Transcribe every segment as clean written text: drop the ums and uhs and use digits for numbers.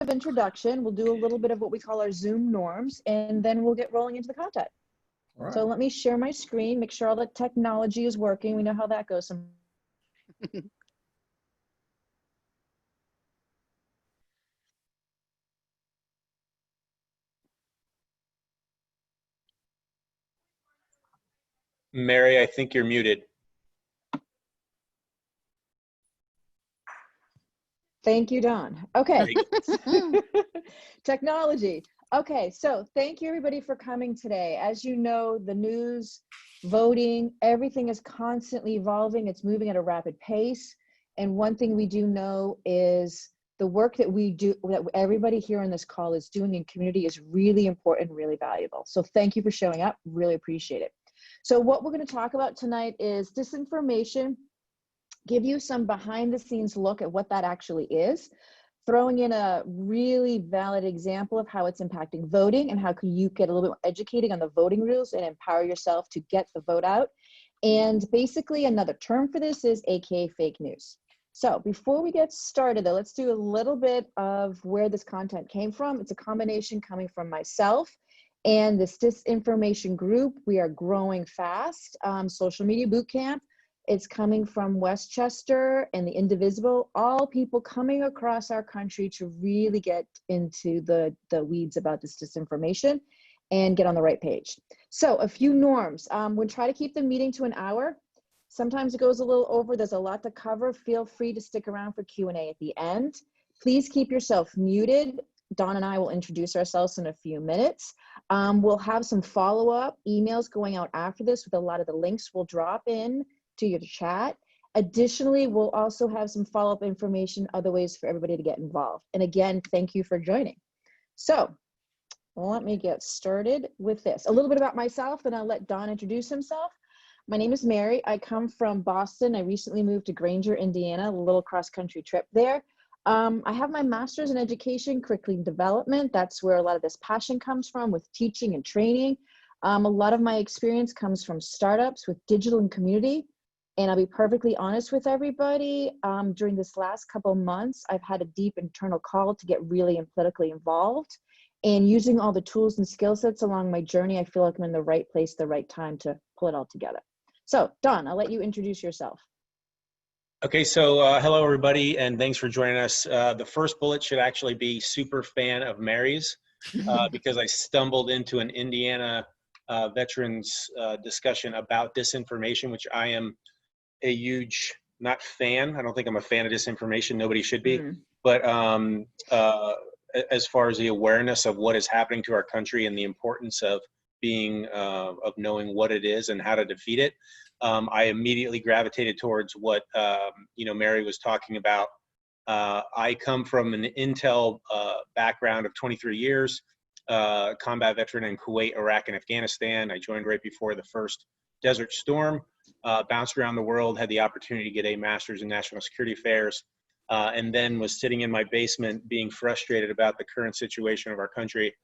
of introduction. We'll do a little bit of what we call our Zoom norms, and then we'll get rolling into the content. All right. So let me share my screen, make sure all the technology is working. We know how that goes. Mary, I think you're muted. Thank you, Don. Okay. Technology. Okay, so thank you everybody for coming today. As you know, the news, voting, everything is constantly evolving. It's moving at a rapid pace. And one thing we do know is the work that we do, that everybody here on this call is doing in community is really important, really valuable. So thank you for showing up. Really appreciate it. So what we're going to talk about tonight is disinformation, give you some behind the scenes look at what that actually is, throwing in a really valid example of how it's impacting voting and how can you get a little bit more educated on the voting rules and empower yourself to get the vote out. And basically another term for this is AKA fake news. So before we get started though, let's do a little bit of where this content came from. It's a combination coming from myself and this disinformation group. We are growing fast. Social Media Bootcamp. It's coming from Westchester and the Indivisible, all people coming across our country to really get into the weeds about this disinformation and get on the right page. So a few norms. We'll try to keep the meeting to an hour. Sometimes it goes a little over. There's a lot to cover. Feel free to stick around for Q&A at the end. Please keep yourself muted. Don and I will introduce ourselves in a few minutes. We'll have some follow-up emails going out after this with a lot of the links we'll drop in to your chat. Additionally, we'll also have some follow-up information, other ways for everybody to get involved. And again, thank you for joining. So let me get started with this. A little bit about myself, then I'll let Don introduce himself. My name is Mary. I come from Boston. I recently moved to Granger, Indiana, a little cross-country trip there. I have my master's in education, curriculum development. That's where a lot of this passion comes from with teaching and training. A lot of my experience comes from startups with digital and community. And I'll be perfectly honest with everybody, during this last couple months, I've had a deep internal call to get really and politically involved. And using all the tools and skill sets along my journey, I feel like I'm in the right place, the right time to pull it all together. So Don, I'll let you introduce yourself. Okay, so hello everybody, and thanks for joining us. The first bullet should actually be super fan of Mary's, because I stumbled into an Indiana veterans discussion about disinformation, which I am a huge, not fan, I don't think I'm a fan of disinformation, nobody should be, but as far as the awareness of what is happening to our country and the importance of being, of knowing what it is and how to defeat it, I immediately gravitated towards what, Mary was talking about. I come from an intel background of 23 years, combat veteran in Kuwait, Iraq, and Afghanistan. I joined right before the first Desert Storm. Bounced around the world, had the opportunity to get a master's in national security affairs, and then was sitting in my basement being frustrated about the current situation of our country,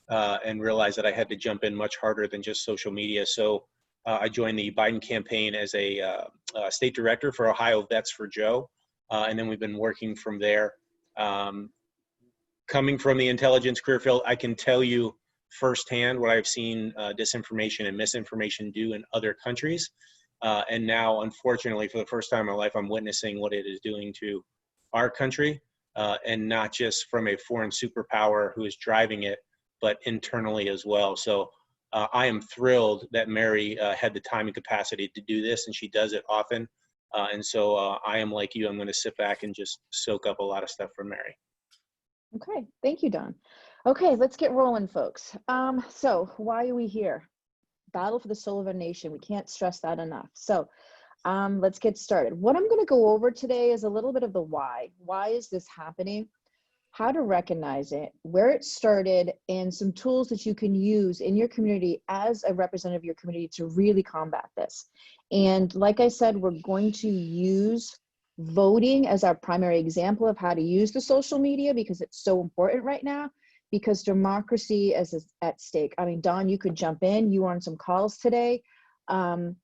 and realized that I had to jump in much harder than just social media. So I joined the Biden campaign as a state director for Ohio Vets for Joe, and then we've been working from there. Coming from the intelligence career field, I can tell you firsthand what I've seen disinformation and misinformation do in other countries. And now, unfortunately, for the first time in my life, I'm witnessing what it is doing to our country, and not just from a foreign superpower who is driving it, but internally as well. So I am thrilled that Mary had the time and capacity to do this, and she does it often. And so I am like you, I'm going to sit back and just soak up a lot of stuff from Mary. Okay, thank you, Don. Okay, let's get rolling, folks. So why are we here? Battle for the soul of our nation. We can't stress that enough. So let's get started. What I'm going to go over today is a little bit of the why. Why is this happening? How to recognize it, where it started, and some tools that you can use in your community as a representative of your community to really combat this. And like I said, we're going to use voting as our primary example of how to use the social media because it's so important right now, because democracy is at stake. I mean, Don, you could jump in. You were on some calls today. Don,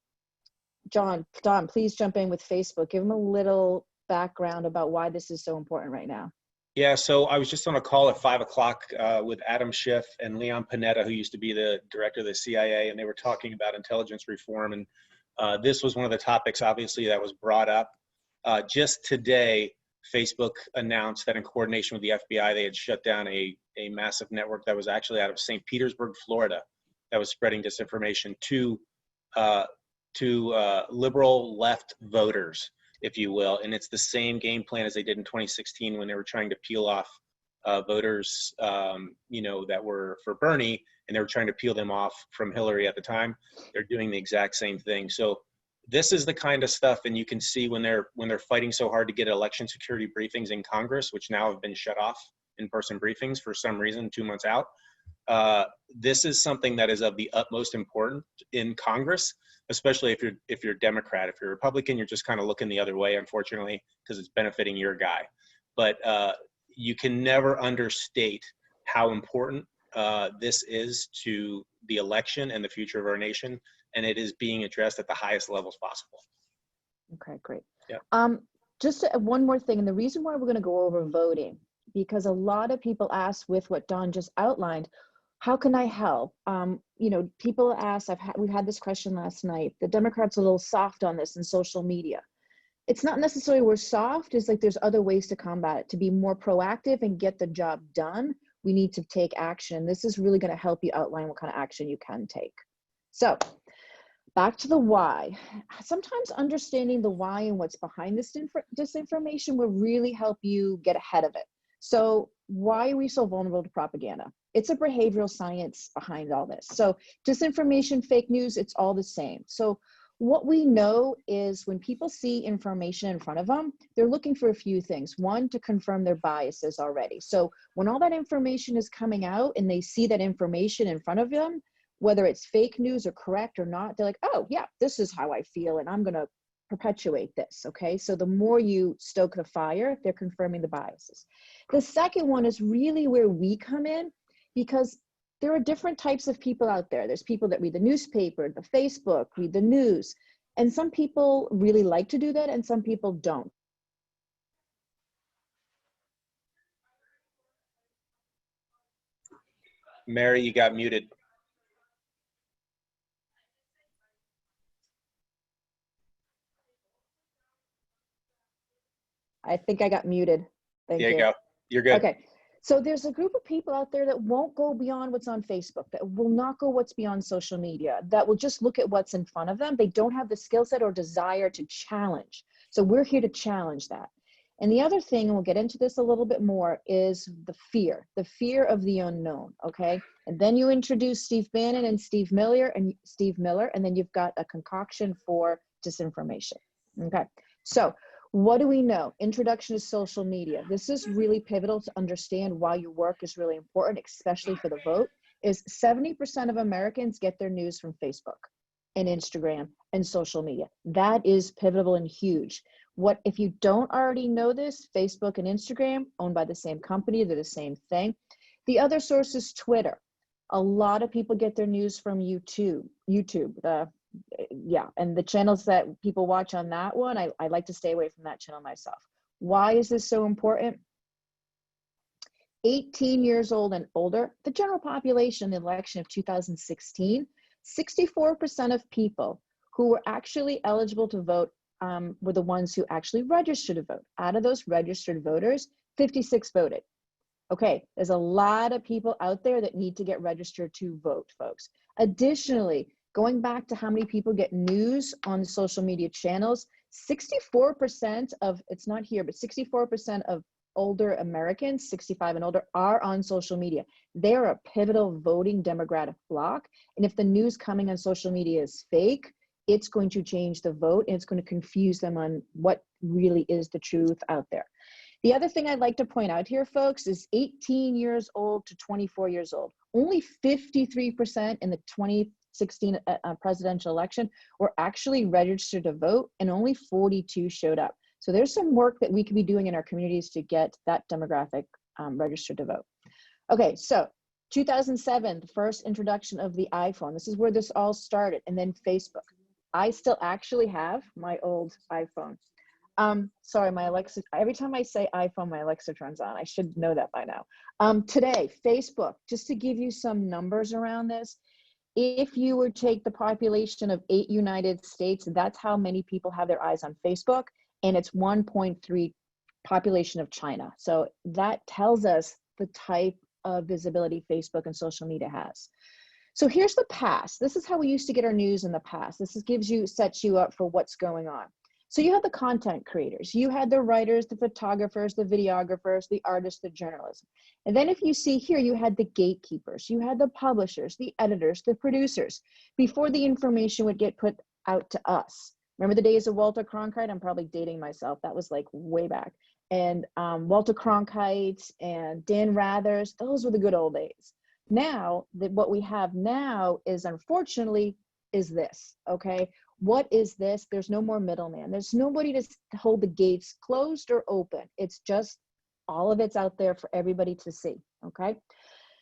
please jump in with Facebook. Give them a little background about why this is so important right now. Yeah, so I was just on a call at 5 o'clock with Adam Schiff and Leon Panetta, who used to be the director of the CIA, and they were talking about intelligence reform. And this was one of the topics, obviously, that was brought up. Just today, Facebook announced that in coordination with the FBI, they had shut down a massive network that was actually out of St. Petersburg, Florida, that was spreading disinformation uh, to liberal left voters, if you will. And it's the same game plan as they did in 2016 when they were trying to peel off voters, that were for Bernie, and they were trying to peel them off from Hillary at the time. They're doing the exact same thing. So this is the kind of stuff, and you can see when they're fighting so hard to get election security briefings in Congress, which now have been shut off, in-person briefings for some reason 2 months out. This is something that is of the utmost importance in Congress, especially if you're Democrat. If you're Republican, you're just kind of looking the other way, unfortunately, because it's benefiting your guy. But you can never understate how important this is to the election and the future of our nation, and it is being addressed at the highest levels possible. Okay, great. Yeah. Just one more thing, and the reason why we're going to go over voting, because a lot of people ask with what Don just outlined, how can I help? People ask, we had this question last night, the Democrats are a little soft on this in social media. It's not necessarily we're soft, it's like there's other ways to combat it. To be more proactive and get the job done, we need to take action. This is really going to help you outline what kind of action you can take. So back to the why. Sometimes understanding the why and what's behind this disinformation will really help you get ahead of it. So why are we so vulnerable to propaganda? It's a behavioral science behind all this. So disinformation, fake news, it's all the same. So what we know is when people see information in front of them, they're looking for a few things. One, to confirm their biases already. So when all that information is coming out and they see that information in front of them, whether it's fake news or correct or not, they're like, oh yeah, this is how I feel and I'm gonna perpetuate this, okay? So the more you stoke the fire, they're confirming the biases. The second one is really where we come in, because there are different types of people out there. There's people that read the newspaper, the Facebook, read the news, and some people really like to do that and some people don't. Mary, you got muted. I think I got muted. Thank you. There you go. You're good. Okay. So there's a group of people out there that won't go beyond what's on Facebook, that will not go what's beyond social media, that will just look at what's in front of them. They don't have the skill set or desire to challenge. So we're here to challenge that. And the other thing, and we'll get into this a little bit more, is the fear of the unknown, okay? And then you introduce Steve Bannon and Steve Miller, and then you've got a concoction for disinformation, okay? So what do we know? Introduction to social media. This is really pivotal to understand why your work is really important, especially for the vote, is 70% of Americans get their news from Facebook and Instagram and social media. That is pivotal and huge. What if you don't already know this? Facebook and Instagram, owned by the same company, they're the same thing. The other source is Twitter. A lot of people get their news from YouTube, and the channels that people watch on that one, I like to stay away from that channel myself. Why is this so important? 18 years old and older, the general population in the election of 2016, 64% of people who were actually eligible to vote were the ones who actually registered to vote. Out of those registered voters, 56 voted. Okay, there's a lot of people out there that need to get registered to vote, folks. Additionally, going back to how many people get news on social media channels, 64% of, it's not here, but 64% of older Americans, 65 and older, are on social media. They're a pivotal voting demographic block. And if the news coming on social media is fake, it's going to change the vote and it's going to confuse them on what really is the truth out there. The other thing I'd like to point out here, folks, is 18 years old to 24 years old. Only 53% in the 2016 presidential election were actually registered to vote, and only 42 showed up. So there's some work that we could be doing in our communities to get that demographic registered to vote. Okay, so 2007, the first introduction of the iPhone. This is where this all started, and then Facebook. I still actually have my old iPhone. Sorry, my Alexa, every time I say iPhone, my Alexa turns on. I should know that by now. Today, Facebook, just to give you some numbers around this, if you were to take the population of 8 United States, that's how many people have their eyes on Facebook, and it's 1.3 population of China. So that tells us the type of visibility Facebook and social media has. So here's the past. This is how we used to get our news in the past. This sets you up for what's going on. So you have the content creators, you had the writers, the photographers, the videographers, the artists, the journalists. And then if you see here, you had the gatekeepers, you had the publishers, the editors, the producers, before the information would get put out to us. Remember the days of Walter Cronkite? I'm probably dating myself. That was like way back. And Walter Cronkite and Dan Rathers, those were the good old days. Now, what we have now is, unfortunately, is this, okay? What is this? There's no more middleman. There's nobody to hold the gates closed or open. It's just all of it's out there for everybody to see, okay?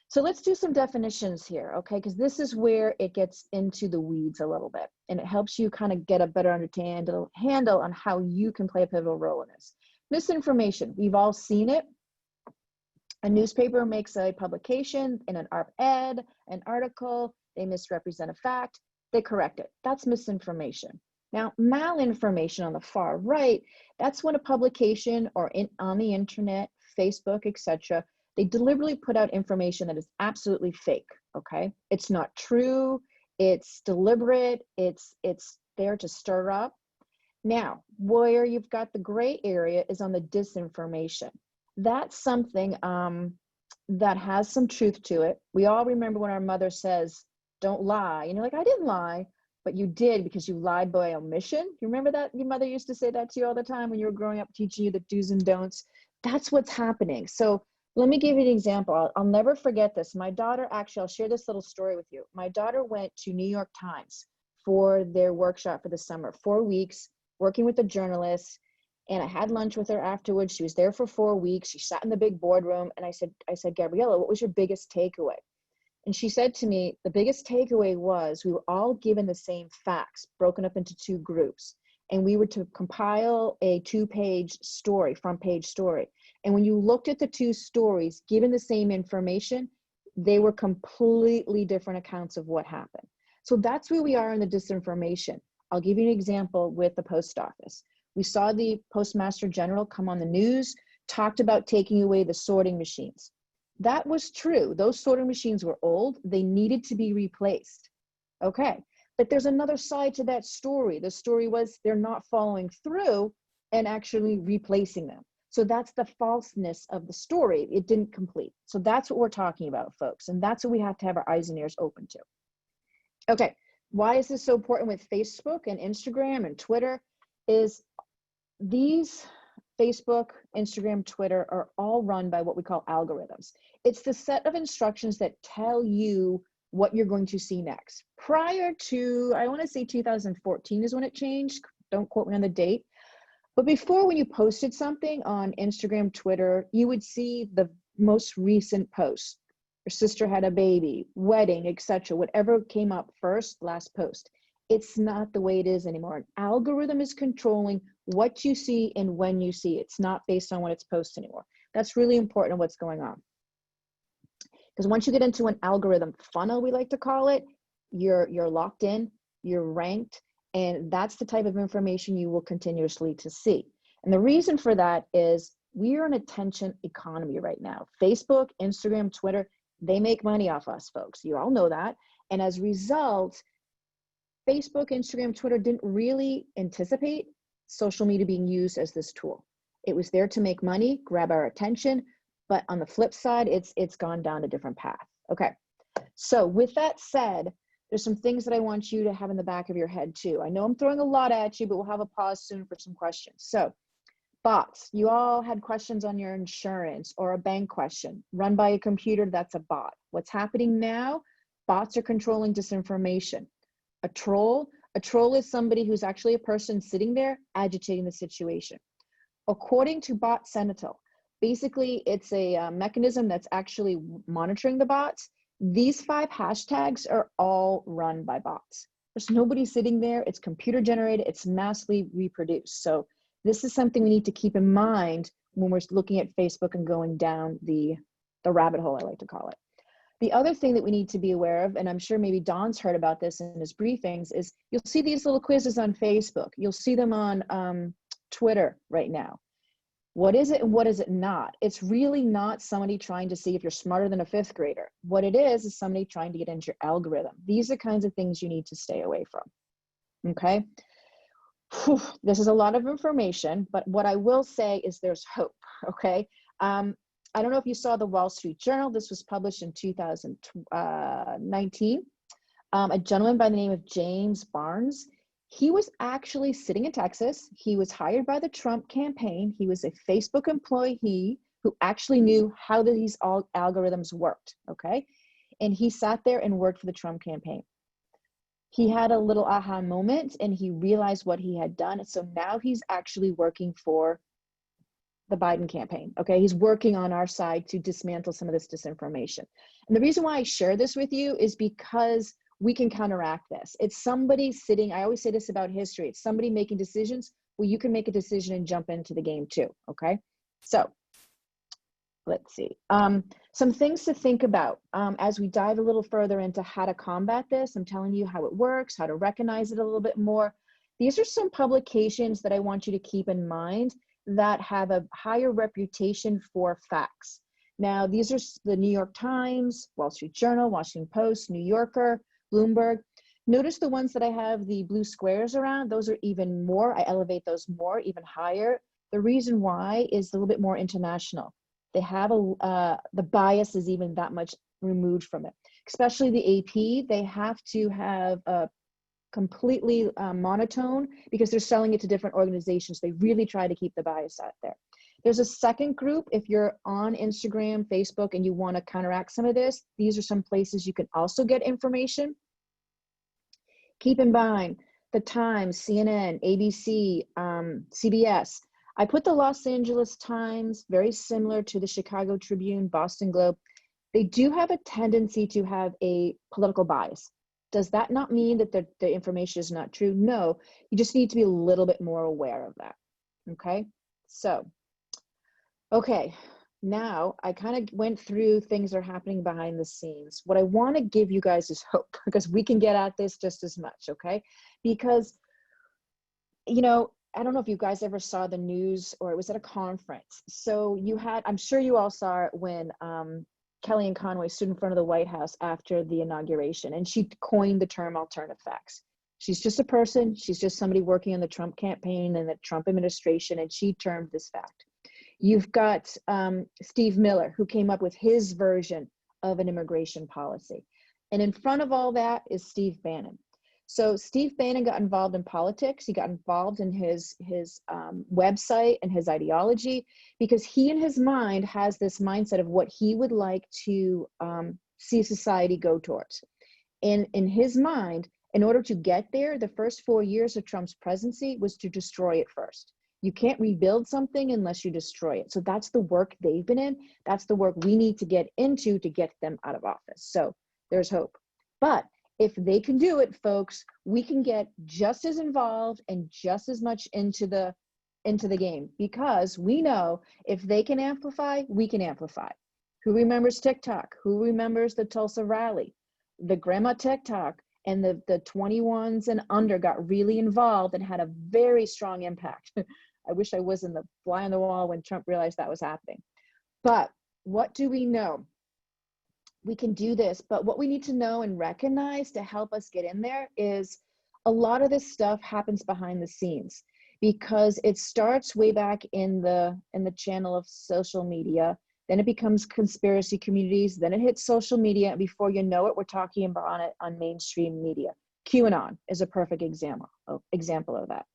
So let's do some definitions here, okay? Because this is where it gets into the weeds a little bit, and it helps you kind of get a better handle on how you can play a pivotal role in this. Misinformation, we've all seen it. A newspaper makes a publication in an op-ed, an article, they misrepresent a fact, they correct it. That's misinformation. Now, malinformation on the far right, that's when a publication or on the internet, Facebook, etc., they deliberately put out information that is absolutely fake, okay? It's not true, it's deliberate, it's there to stir up. Now, where you've got the gray area is on the disinformation. That's something that has some truth to it. We all remember when our mother says, don't lie. And you're like, I didn't lie, but you did because you lied by omission. You remember that? Your mother used to say that to you all the time when you were growing up, teaching you the do's and don'ts. That's what's happening. So let me give you an example. I'll never forget this. My daughter, actually, I'll share this little story with you. My daughter went to New York Times for their workshop for the summer, 4 weeks, working with the journalists. And I had lunch with her afterwards. She was there for 4 weeks. She sat in the big boardroom. And I said, Gabriella, what was your biggest takeaway? And she said to me, the biggest takeaway was we were all given the same facts, broken up into 2 groups. And we were to compile a 2-page story, front page story. And when you looked at the 2 stories, given the same information, they were completely different accounts of what happened. So that's where we are in the disinformation. I'll give you an example with the post office. We saw the Postmaster General come on the news, talked about taking away the sorting machines. That was true. Those sorting machines were old. They needed to be replaced. Okay, but there's another side to that story. The story was they're not following through and actually replacing them. So that's the falseness of the story. It didn't complete. So that's what we're talking about, folks. And that's what we have to have our eyes and ears open to. Okay, why is this so important with Facebook and Instagram and Twitter? Is these Facebook, Instagram, Twitter are all run by what we call algorithms. It's the set of instructions that tell you what you're going to see next. Prior to, I want to say 2014 is when it changed. Don't quote me on the date. But before, when you posted something on Instagram, Twitter, you would see the most recent post. Your sister had a baby, wedding, etc. Whatever came up first, last post. It's not the way it is anymore. An algorithm is controlling what you see and when you see it. It's not based on when it's posted anymore. That's really important in what's going on. Because once you get into an algorithm funnel, we like to call it, you're locked in, you're ranked, and that's the type of information you will continuously to see. And the reason for that is we are an attention economy right now. Facebook, Instagram, Twitter, they make money off us, folks. You all know that. And as a result, Facebook, Instagram, Twitter didn't really anticipate social media being used as this tool. It was there to make money, grab our attention, but on the flip side, it's gone down a different path. Okay, so with that said, there's some things that I want you to have in the back of your head too. I know I'm throwing a lot at you, but we'll have a pause soon for some questions. So bots, you all had questions on your insurance or a bank question run by a computer, that's a bot. What's happening now? Bots are controlling disinformation. A troll is somebody who's actually a person sitting there agitating the situation. According to Bot Sentinel, basically it's a mechanism that's actually monitoring the bots. These 5 hashtags are all run by bots. There's nobody sitting there. It's computer generated. It's massively reproduced. So This is something we need to keep in mind when we're looking at Facebook and going down the rabbit hole, I like to call it. The other thing that we need to be aware of, and I'm sure maybe Don's heard about this in his briefings, is you'll see these little quizzes on Facebook. You'll see them on Twitter right now. What is it and what is it not? It's really not somebody trying to see if you're smarter than a fifth grader. What it is somebody trying to get into your algorithm. These are kinds of things you need to stay away from, okay? Whew, this is a lot of information, but what I will say is there's hope, okay? I don't know if you saw the Wall Street Journal. This was published in 2019. A gentleman by the name of James Barnes, he was actually sitting in Texas. He was hired by the Trump campaign. He was a Facebook employee who actually knew how these algorithms worked, okay? And he sat there and worked for the Trump campaign. He had a little aha moment and he realized what he had done. And so now he's actually working for the Biden campaign, okay? He's working on our side to dismantle some of this disinformation. And the reason why I share this with you is because we can counteract this. It's somebody sitting, I always say this about history, it's somebody making decisions. Well, you can make a decision and jump into the game too, okay? So let's see. Some things to think about as we dive a little further into how to combat this. I'm telling you how it works, how to recognize it a little bit more. These are some publications that I want you to keep in mind that have a higher reputation for facts. Now, these are the New York Times, Wall Street Journal, Washington Post, New Yorker, Bloomberg. Notice the ones that I have the blue squares around, those are even more, I elevate those more, even higher. The reason why is a little bit more international. They have the bias is even that much removed from it. Especially the AP, they have to have a completely monotone because they're selling it to different organizations. They really try to keep the bias out there. There's a second group. If you're on Instagram, Facebook, and you want to counteract some of this, these are some places you can also get information. Keep in mind, the Times, CNN, ABC, CBS. I put the Los Angeles Times, very similar to the Chicago Tribune, Boston Globe. They do have a tendency to have a political bias. Does that not mean that the information is not true? No, you just need to be a little bit more aware of that, okay? So, okay, now I kind of went through things that are happening behind the scenes. What I want to give you guys is hope because we can get at this just as much, okay? Because, you know, I don't know if you guys ever saw the news or it was at a conference. So you had, I'm sure you all saw it when Kellyanne Conway stood in front of the White House after the inauguration and she coined the term alternative facts. She's just a person. She's just somebody working on the Trump campaign and the Trump administration, and she termed this fact. You've got Steve Miller, who came up with his version of an immigration policy. And in front of all that is Steve Bannon. So Steve Bannon got involved in politics. He got involved in his website and his ideology because he in his mind has this mindset of what he would like to see society go towards. And in his mind, in order to get there, the first 4 years of Trump's presidency was to destroy it first. You can't rebuild something unless you destroy it. So that's the work they've been in. That's the work we need to get into to get them out of office. So there's hope. But if they can do it, folks, we can get just as involved and just as much into the game, because we know if they can amplify, we can amplify. Who remembers TikTok? Who remembers the Tulsa rally? The grandma TikTok and the 21s and under got really involved and had a very strong impact. I wish I was in the fly on the wall when Trump realized that was happening. But what do we know? We can do this, but what we need to know and recognize to help us get in there is a lot of this stuff happens behind the scenes because it starts way back in the channel of social media. Then it becomes conspiracy communities. Then it hits social media. And before you know it, we're talking about it on mainstream media. QAnon is a perfect example of that.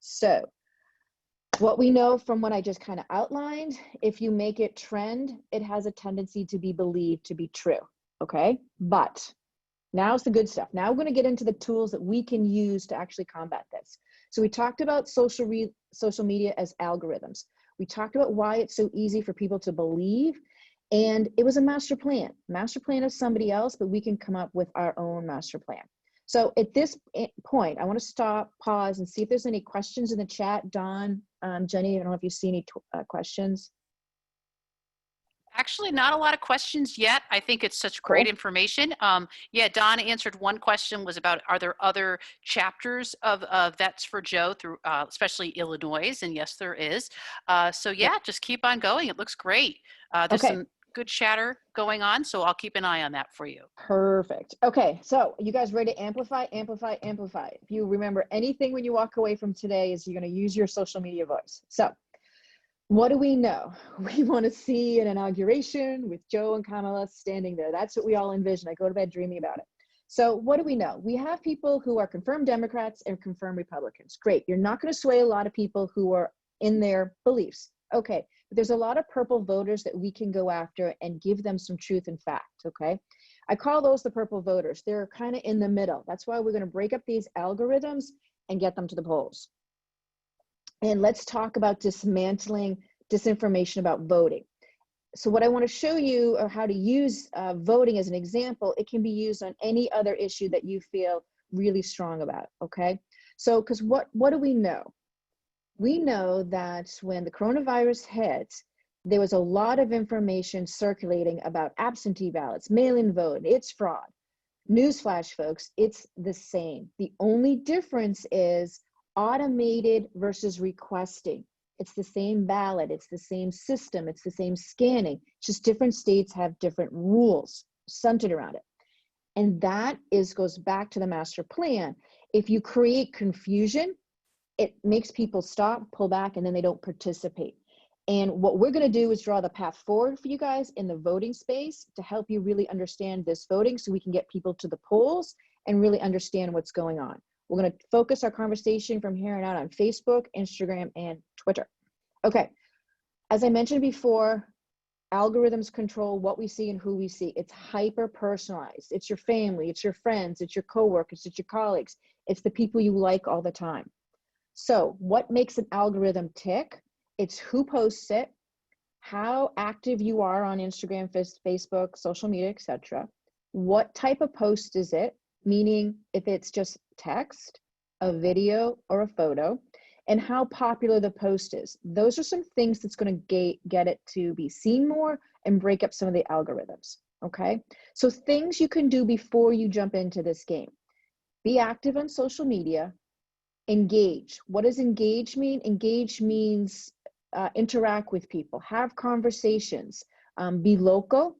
So what we know from what I just kind of outlined, if you make it trend, it has a tendency to be believed to be true, okay? But now's the good stuff. Now we're going to get into the tools that we can use to actually combat this. So we talked about social media as algorithms. We talked about why it's so easy for people to believe, and it was a master plan of somebody else, but we can come up with our own master plan. So at this point, I want to stop, pause, and see if there's any questions in the chat. Don, Jenny, I don't know if you see any questions. Actually, not a lot of questions yet. I think it's such Cool. great information. Yeah, Don answered one question, was about, are there other chapters of Vets for Joe through, especially Illinois? And yes, there is. So yeah, just keep on going. It looks great. There's Okay. some good chatter going on, so I'll keep an eye on that for you. Perfect. Okay, so you guys ready to amplify, amplify, amplify. If you remember anything when you walk away from today is you're going to use your social media voice. So what do we know? We want to see an inauguration with Joe and Kamala standing there. That's what we all envision. I go to bed dreaming about it. So what do we know? We have people who are confirmed Democrats and confirmed Republicans. Great. You're not going to sway a lot of people who are in their beliefs. Okay. But there's a lot of purple voters that we can go after and give them some truth and fact. Okay. I call those the purple voters. They're kind of in the middle. That's why we're going to break up these algorithms and get them to the polls. And let's talk about dismantling disinformation about voting. So what I want to show you are how to use voting as an example. It can be used on any other issue that you feel really strong about, okay? So, because what do we know? We know that when the coronavirus hit, there was a lot of information circulating about absentee ballots, mail-in vote, it's fraud. Newsflash, folks, it's the same. The only difference is automated versus requesting. It's the same ballot, it's the same system, it's the same scanning, just different states have different rules centered around it. And that goes back to the master plan. If you create confusion, it makes people stop, pull back, and then they don't participate. And what we're going to do is draw the path forward for you guys in the voting space to help you really understand this voting so we can get people to the polls and really understand what's going on. We're going to focus our conversation from here on out on Facebook, Instagram, and Twitter. Okay, as I mentioned before, algorithms control what we see and who we see. It's hyper personalized. It's your family, it's your friends, it's your coworkers, it's your colleagues. It's the people you like all the time. So what makes an algorithm tick? It's who posts it, how active you are on Instagram, Facebook, social media, etc. What type of post is it? Meaning if it's just text, a video, or a photo, and how popular the post is. Those are some things that's going to get it to be seen more and break up some of the algorithms, okay? So things you can do before you jump into this game. Be active on social media. Engage. What does engage mean? Engage means interact with people, have conversations, be local,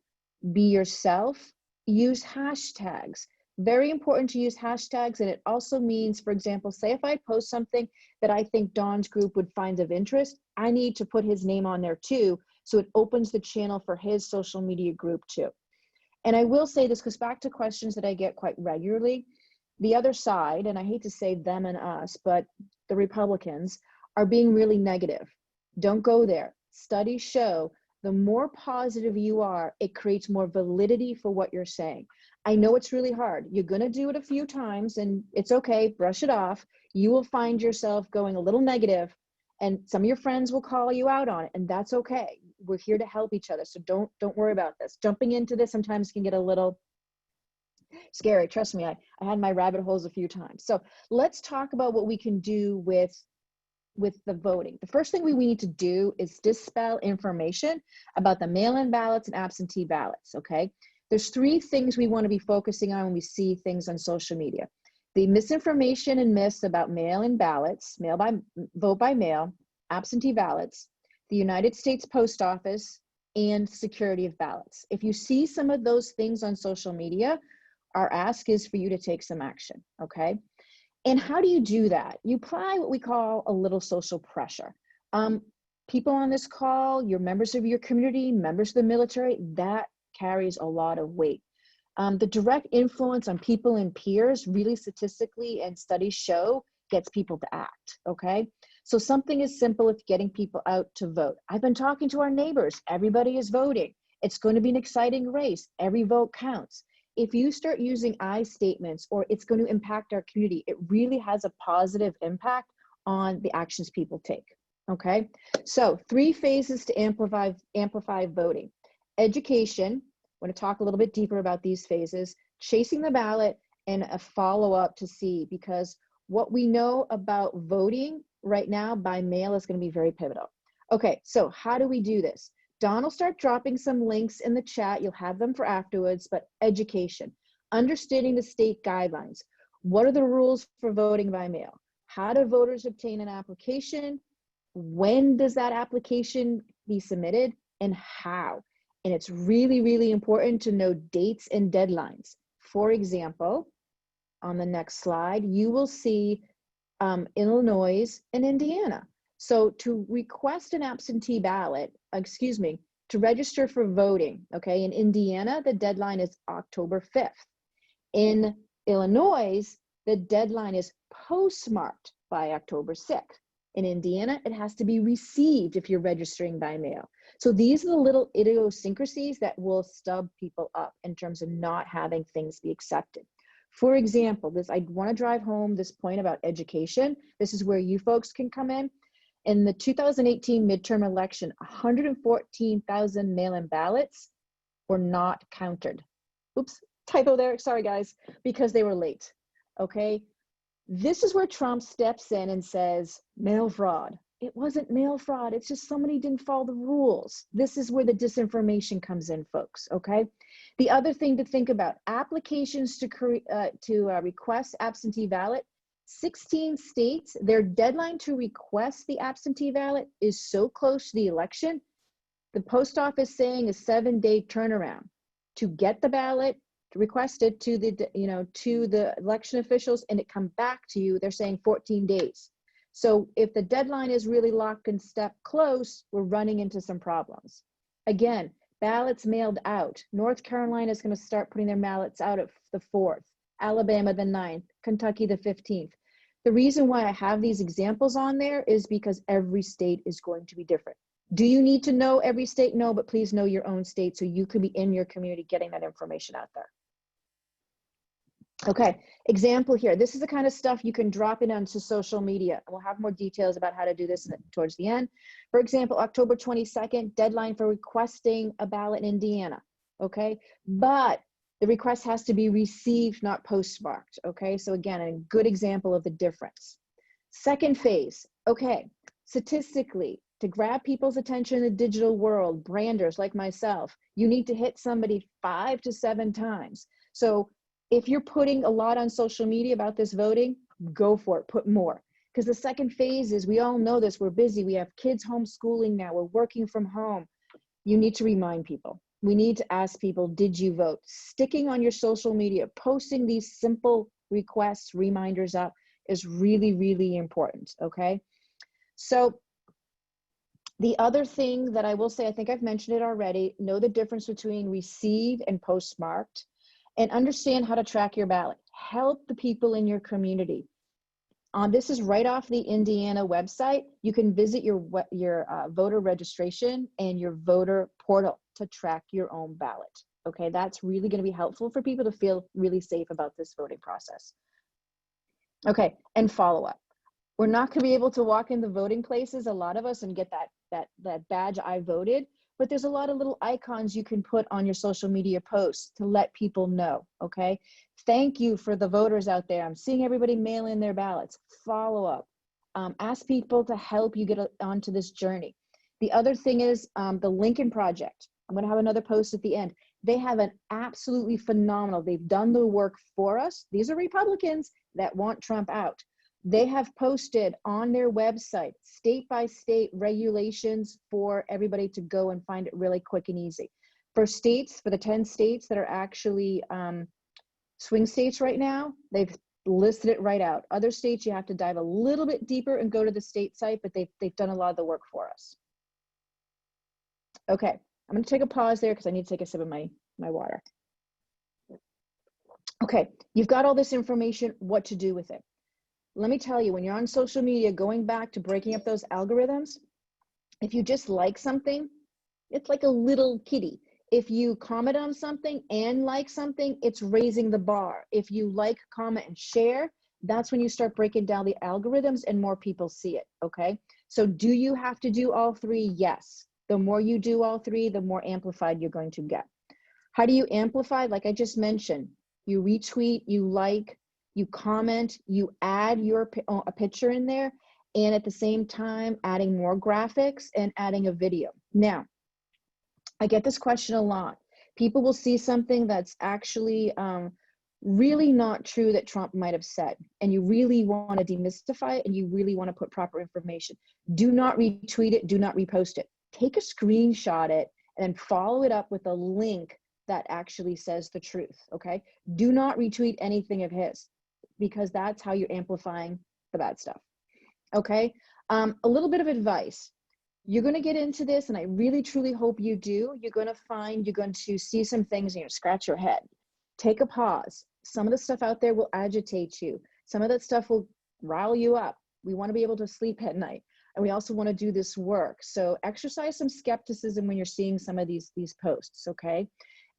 be yourself, use hashtags. Very important to use hashtags. And it also means, for example, say if I post something that I think Don's group would find of interest, I need to put his name on there too. So it opens the channel for his social media group too. And I will say this goes back to questions that I get quite regularly. The other side, and I hate to say them and us, but the Republicans are being really negative. Don't go there. Studies show the more positive you are, it creates more validity for what you're saying. I know it's really hard. You're going to do it a few times and it's okay. Brush it off. You will find yourself going a little negative and some of your friends will call you out on it, and that's okay. We're here to help each other. So don't worry about this. Jumping into this sometimes can get a little scary. Trust me, I had my rabbit holes a few times. So let's talk about what we can do with the voting. The first thing we need to do is dispel information about the mail-in ballots and absentee ballots, okay? There's three things we want to be focusing on when we see things on social media. The misinformation and myths about mail-in ballots, vote by mail, absentee ballots, the United States Post Office, and security of ballots. If you see some of those things on social media, our ask is for you to take some action, okay? And how do you do that? You apply what we call a little social pressure. People on this call, you're members of your community, members of the military, that carries a lot of weight. The direct influence on people and peers really statistically and studies show gets people to act, okay? So something as simple as getting people out to vote. I've been talking to our neighbors, everybody is voting. It's going to be an exciting race, every vote counts. If you start using I statements or it's going to impact our community, it really has a positive impact on the actions people take, okay? So 3 phases to amplify voting. Education, I want to talk a little bit deeper about these phases, chasing the ballot, and a follow-up to see, because what we know about voting right now by mail is going to be very pivotal. Okay, so how do we do this? Don will start dropping some links in the chat. You'll have them for afterwards, but education, understanding the state guidelines. What are the rules for voting by mail? How do voters obtain an application? When does that application be submitted and how? And it's really, really important to know dates and deadlines. For example, on the next slide, you will see Illinois and Indiana. So to request an absentee ballot, to register for voting, okay, in Indiana, the deadline is October 5th. In Illinois, the deadline is postmarked by October 6th. In Indiana, it has to be received if you're registering by mail. So these are the little idiosyncrasies that will stub people up in terms of not having things be accepted. For example, I want to drive home this point about education. This is where you folks can come in. In the 2018 midterm election, 114,000 mail-in ballots were not counted. Oops, typo there, sorry guys, because they were late, okay? This is where Trump steps in and says, mail fraud. It wasn't mail fraud, it's just somebody didn't follow the rules. This is where the disinformation comes in, folks, okay? The other thing to think about, applications to request absentee ballot, 16 states, their deadline to request the absentee ballot is so close to the election, the post office saying a 7-day turnaround to get the ballot, to request it to the election officials, and it come back to you, they're saying 14 days. So if the deadline is really lock and step close, we're running into some problems. Again, ballots mailed out. North Carolina is going to start putting their ballots out at the 4th, Alabama the 9th, Kentucky the 15th. The reason why I have these examples on there is because every state is going to be different. Do you need to know every state? No, but please know your own state so you could be in your community getting that information out there. Okay, example here. This is the kind of stuff you can drop it onto social media. We'll have more details about how to do this towards the end. For example, October 22nd, deadline for requesting a ballot in Indiana, okay? But the request has to be received, not postmarked, okay? So again, a good example of the difference. Second phase, okay, statistically, to grab people's attention in the digital world, branders like myself, you need to hit somebody 5 to 7 times. So if you're putting a lot on social media about this voting, go for it, put more. Because the second phase is, we all know this, we're busy, we have kids homeschooling now, we're working from home. You need to remind people. We need to ask people, did you vote? Sticking on your social media, posting these simple requests, reminders up is really, really important, okay? So the other thing that I will say, I think I've mentioned it already, know the difference between receive and postmarked, and understand how to track your ballot. Help the people in your community. This is right off the Indiana website. You can visit your voter registration and your voter portal to track your own ballot. Okay, that's really going to be helpful for people to feel really safe about this voting process. Okay, and follow up. We're not going to be able to walk in the voting places, a lot of us, and get that badge, I voted. But there's a lot of little icons you can put on your social media posts to let people know, okay? Thank you for the voters out there. I'm seeing everybody mail in their ballots. Follow up. Ask people to help you get onto this journey. The other thing is the Lincoln Project. I'm gonna have another post at the end. They have an absolutely phenomenal, they've done the work for us. These are Republicans that want Trump out. They have posted on their website, state by state regulations for everybody to go and find it really quick and easy. For states, for the 10 states that are actually swing states right now, they've listed it right out. Other states, you have to dive a little bit deeper and go to the state site, but they've done a lot of the work for us. Okay, I'm gonna take a pause there because I need to take a sip of my water. Okay, you've got all this information, what to do with it. Let me tell you, when you're on social media, going back to breaking up those algorithms, if you just like something, it's like a little kitty. If you comment on something and like something, it's raising the bar. If you like, comment, and share, that's when you start breaking down the algorithms and more people see it, okay? So do you have to do all three? Yes. The more you do all three, the more amplified you're going to get. How do you amplify? Like I just mentioned, you retweet, you like, you comment, you add a picture in there, and at the same time, adding more graphics and adding a video. Now, I get this question a lot. People will see something that's actually really not true that Trump might have said, and you really want to demystify it, and you really want to put proper information. Do not retweet it, do not repost it. Take a screenshot it and follow it up with a link that actually says the truth, okay? Do not retweet anything of his, because that's how you're amplifying the bad stuff, okay? A little bit of advice. You're going to get into this, and I really truly hope you do. You're going to see some things and you scratch your head. Take a pause. Some of the stuff out there will agitate you. Some of that stuff will rile you up. We want to be able to sleep at night, and we also want to do this work. So exercise some skepticism when you're seeing some of these posts, okay?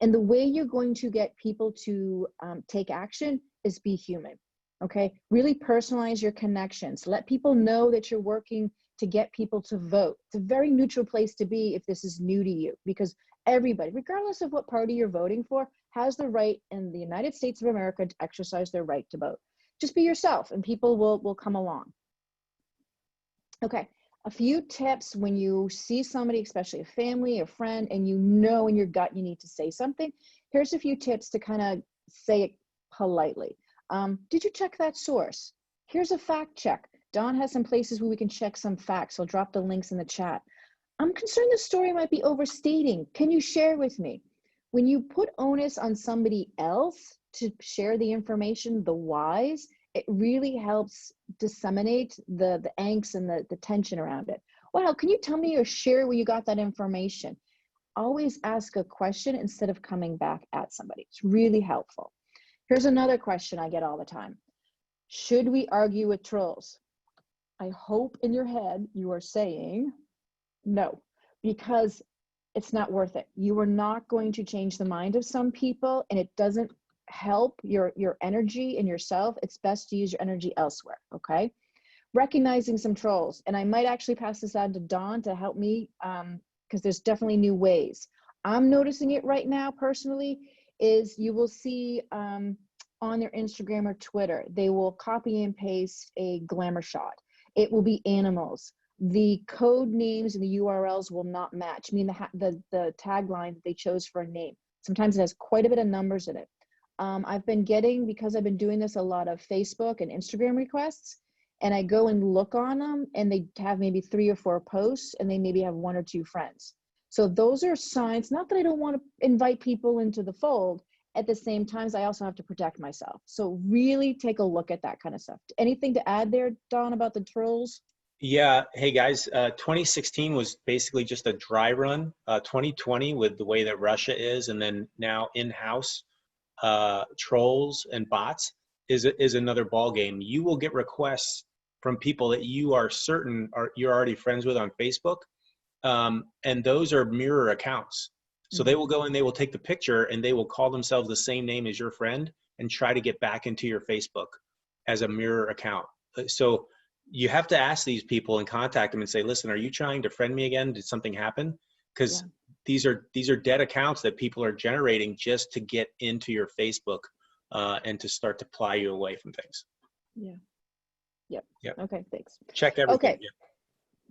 And the way you're going to get people to take action is be human, okay? Really personalize your connections. Let people know that you're working to get people to vote. It's a very neutral place to be if this is new to you, because everybody, regardless of what party you're voting for, has the right in the United States of America to exercise their right to vote. Just be yourself and people will come along. Okay, a few tips when you see somebody, especially a family, a friend, and you know in your gut you need to say something. Here's a few tips to kind of say it politely. Did you check that source? Here's a fact check. Don has some places where we can check some facts. I'll drop the links in the chat. I'm concerned the story might be overstating. Can you share with me? When you put onus on somebody else to share the information, the whys, it really helps disseminate the angst and the tension around it. Wow, can you tell me or share where you got that information? Always ask a question instead of coming back at somebody. It's really helpful. Here's another question I get all the time. Should we argue with trolls? I hope in your head you are saying no, because it's not worth it. You are not going to change the mind of some people, and it doesn't help your energy and yourself. It's best to use your energy elsewhere, okay? Recognizing some trolls, and I might actually pass this on to Dawn to help me, because there's definitely new ways. I'm noticing it right now personally, is you will see on their Instagram or Twitter, they will copy and paste a glamour shot. It will be animals. The code names and the URLs will not match. I mean, the tagline that they chose for a name. Sometimes it has quite a bit of numbers in it. I've been getting, because I've been doing this, a lot of Facebook and Instagram requests, and I go and look on them, and they have maybe 3 or 4 posts, and they maybe have 1 or 2 friends. So those are signs, not that I don't want to invite people into the fold. At the same time, I also have to protect myself. So really take a look at that kind of stuff. Anything to add there, Don, about the trolls? Yeah. Hey guys, 2016 was basically just a dry run. 2020, with the way that Russia is, and then now in-house trolls and bots is another ball game. You will get requests from people that you are certain you're already friends with on Facebook, and those are mirror accounts. So they will go and they will take the picture and they will call themselves the same name as your friend and try to get back into your Facebook as a mirror account. So you have to ask these people and contact them and say, listen, are you trying to friend me again? Did something happen? Because these are dead accounts that people are generating just to get into your Facebook and to start to ply you away from things. Yeah. Yep. Okay, thanks. Check everything. Okay.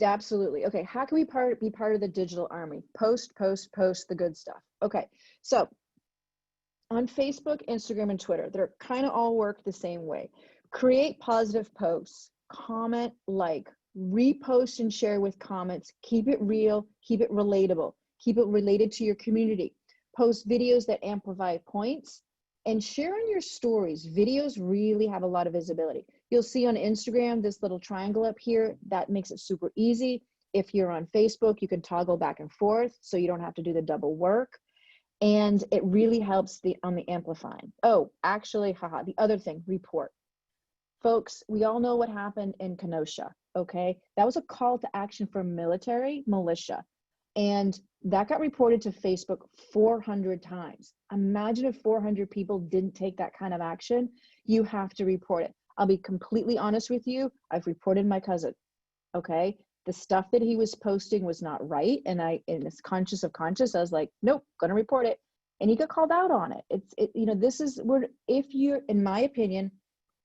Absolutely. Okay, how can we be part of the digital army? Post the good stuff. Okay, so on Facebook, Instagram, and Twitter, they're kind of all work the same way. Create positive posts, comment, like, repost and share with comments. Keep it real, keep it relatable, keep it related to your community. Post videos that amplify points, and share on your stories. Videos really have a lot of visibility. You'll see on Instagram this little triangle up here. That makes it super easy. If you're on Facebook, you can toggle back and forth so you don't have to do the double work. And it really helps on the amplifying. Oh, actually, the other thing, report. Folks, we all know what happened in Kenosha, okay? That was a call to action for military militia. And that got reported to Facebook 400 times. Imagine if 400 people didn't take that kind of action. You have to report it. I'll be completely honest with you. I've reported my cousin, okay? The stuff that he was posting was not right. And it's conscious of conscious. I was like, nope, gonna report it. and he got called out on it. You know, this is where, if you're, in my opinion,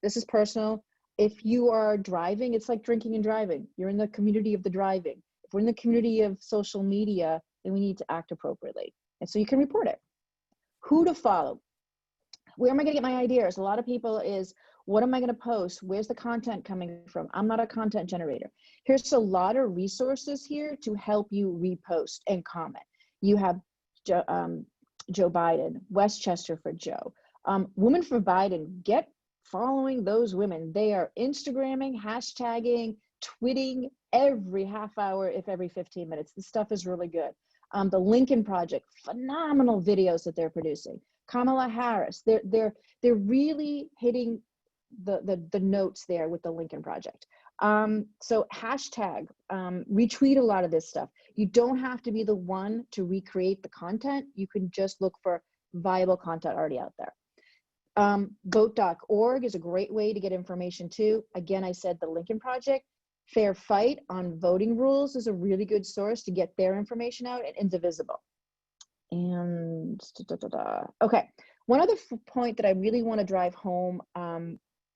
this is personal, if you are driving, it's like drinking and driving. You're in the community of the driving. If we're in the community of social media, then we need to act appropriately. And so you can report it. Who to follow? Where am I gonna get my ideas? A lot of people is, what am I gonna post? Where's the content coming from? I'm not a content generator. Here's a lot of resources here to help you repost and comment. You have Joe Biden, Westchester for Joe, Women for Biden. Get following those women. They are Instagramming, hashtagging, tweeting every half hour, if every 15 minutes. This stuff is really good. The Lincoln Project, phenomenal videos that they're producing. Kamala Harris, they're really hitting the notes there with the Lincoln Project. So hashtag, retweet a lot of this stuff. You don't have to be the one to recreate the content. You can just look for viable content already out there. Vote.org is a great way to get information too. Again, I said the Lincoln Project. Fair Fight on voting rules is a really good source to get their information out, and Indivisible. And okay, one other point that I really want to drive home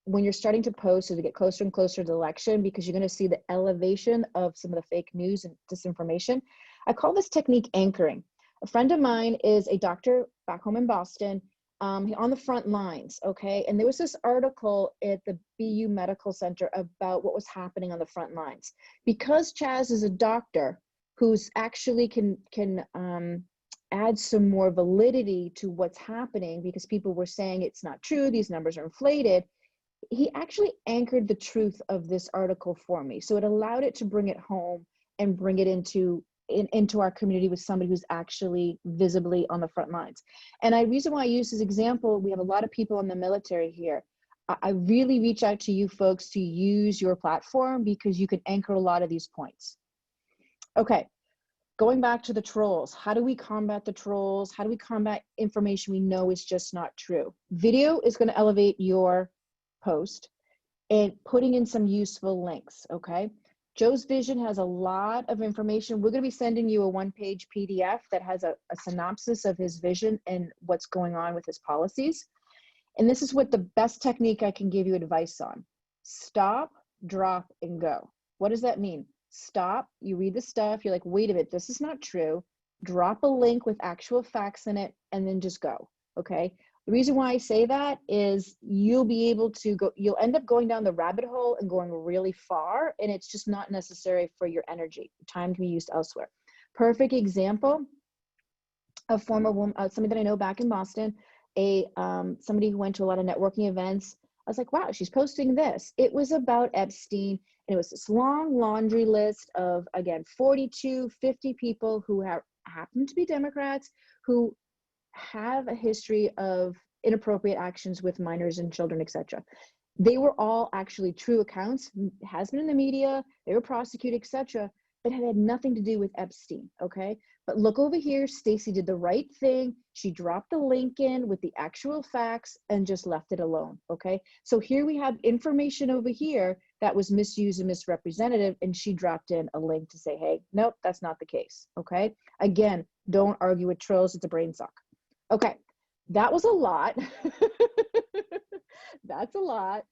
when you're starting to post as we get closer and closer to the election, because you're going to see the elevation of some of the fake news and disinformation. I call this technique anchoring. A friend of mine is a doctor back home in Boston, on the front lines, okay? And there was this article at the BU Medical Center about what was happening on the front lines. Because Chaz is a doctor who's actually can add some more validity to what's happening, because people were saying it's not true, these numbers are inflated. He actually anchored the truth of this article for me. So it allowed it to bring it home and bring it into our community with somebody who's actually visibly on the front lines. And the reason why I use this example, we have a lot of people in the military here. I really reach out to you folks to use your platform, because you can anchor a lot of these points. Okay, going back to the trolls. How do we combat the trolls? How do we combat information we know is just not true? Video is going to elevate your post and putting in some useful links, okay? Joe's vision has a lot of information. We're going to be sending you a one-page PDF that has a synopsis of his vision and what's going on with his policies. And this is what the best technique I can give you advice on. Stop, drop, and go. What does that mean? Stop, you read the stuff, you're like, wait a minute, this is not true. Drop a link with actual facts in it, and then just go, okay? The reason why I say that is you'll be able to go, you'll end up going down the rabbit hole and going really far, and it's just not necessary for your energy. Time can be used elsewhere. Perfect example, a former woman, somebody that I know back in Boston, somebody who went to a lot of networking events. I was like, wow, she's posting this. It was about Epstein, and it was this long laundry list of, again, 42, 50 people who happen to be Democrats, who have a history of inappropriate actions with minors and children, etc. They were all actually true accounts, has been in the media, they were prosecuted, etc., but it had nothing to do with Epstein, okay? But look over here, Stacey did the right thing. She dropped the link in with the actual facts and just left it alone, okay? So here we have information over here that was misused and misrepresented, and she dropped in a link to say, hey, nope, that's not the case, okay? Again, don't argue with trolls, it's a brain suck. Okay, that was a lot. That's a lot.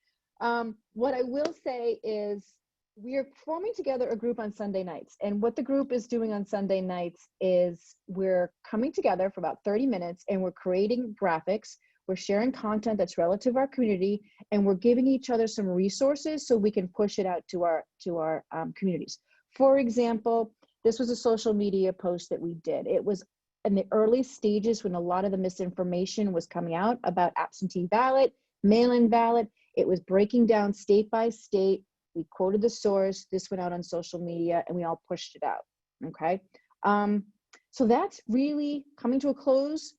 What I will say is we are forming together a group on Sunday nights. And what the group is doing on Sunday nights is we're coming together for about 30 minutes and we're creating graphics. We're sharing content that's relative to our community, and we're giving each other some resources so we can push it out to our communities. For example, this was a social media post that we did. It was in the early stages when a lot of the misinformation was coming out about absentee ballot, mail-in ballot. It was breaking down state by state. We quoted the source. This went out on social media, and we all pushed it out, okay? So that's really coming to a close.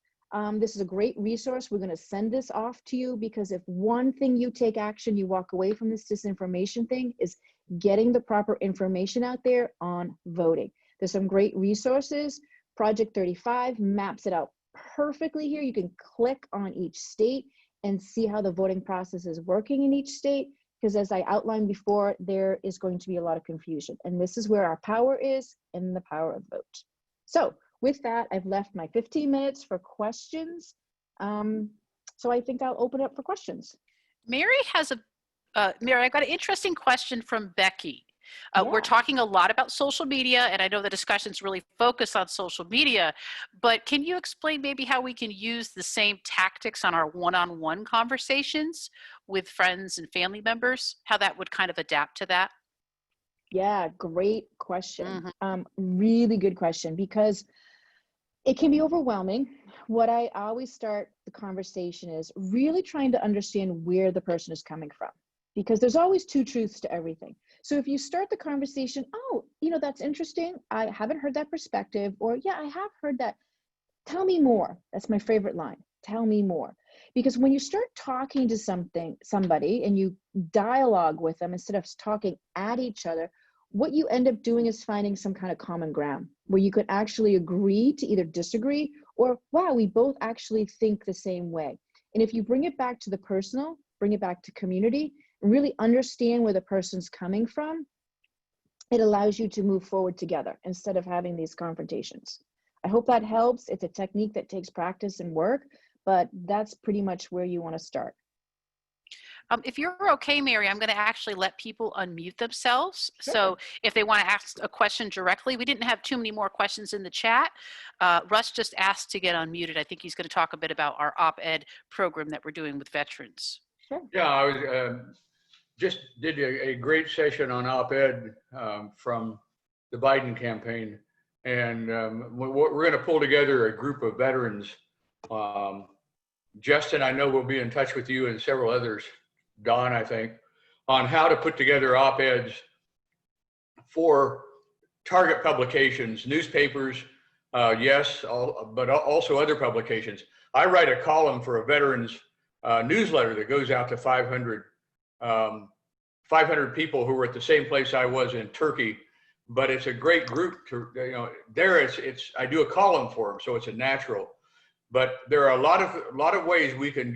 This is a great resource. We're gonna send this off to you, because if one thing you take action, you walk away from this disinformation thing, is getting the proper information out there on voting. There's some great resources. Project 35 maps it out perfectly here. You can click on each state and see how the voting process is working in each state, because as I outlined before, there is going to be a lot of confusion. And this is where our power is, in the power of vote. So with that, I've left my 15 minutes for questions. So I think I'll open it up for questions. Mary has Mary, I got an interesting question from Becky. We're Yeah. talking a lot about social media, and I know the discussion's really focused on social media, but can you explain maybe how we can use the same tactics on our one-on-one conversations with friends and family members, how that would kind of adapt to that? Yeah, great question. Mm-hmm. Really good question, because it can be overwhelming. What I always start the conversation is really trying to understand where the person is coming from, because there's always two truths to everything. So if you start the conversation, oh, that's interesting. I haven't heard that perspective, or yeah, I have heard that. Tell me more. That's my favorite line. Tell me more. Because when you start talking to somebody and you dialogue with them instead of talking at each other, what you end up doing is finding some kind of common ground where you could actually agree to either disagree or, wow, we both actually think the same way. And if you bring it back to the personal, bring it back to community, and really understand where the person's coming from, it allows you to move forward together instead of having these confrontations. I hope that helps. It's a technique that takes practice and work, but that's pretty much where you want to start. If you're okay, Mary, I'm going to actually let people unmute themselves. Sure. So if they want to ask a question directly, we didn't have too many more questions in the chat. Russ just asked to get unmuted. I think he's going to talk a bit about our op-ed program that we're doing with veterans. Sure. Yeah, I was just did a great session on op-ed from the Biden campaign. And we're going to pull together a group of veterans. Justin, I know, will be in touch with you and several others, Don, I think, on how to put together op-eds for target publications, newspapers, yes, but also other publications. I write a column for a veterans newsletter that goes out to 500 people who were at the same place I was in Turkey. But it's a great group to, there I do a column for them, so it's a natural. But there are a lot of ways we can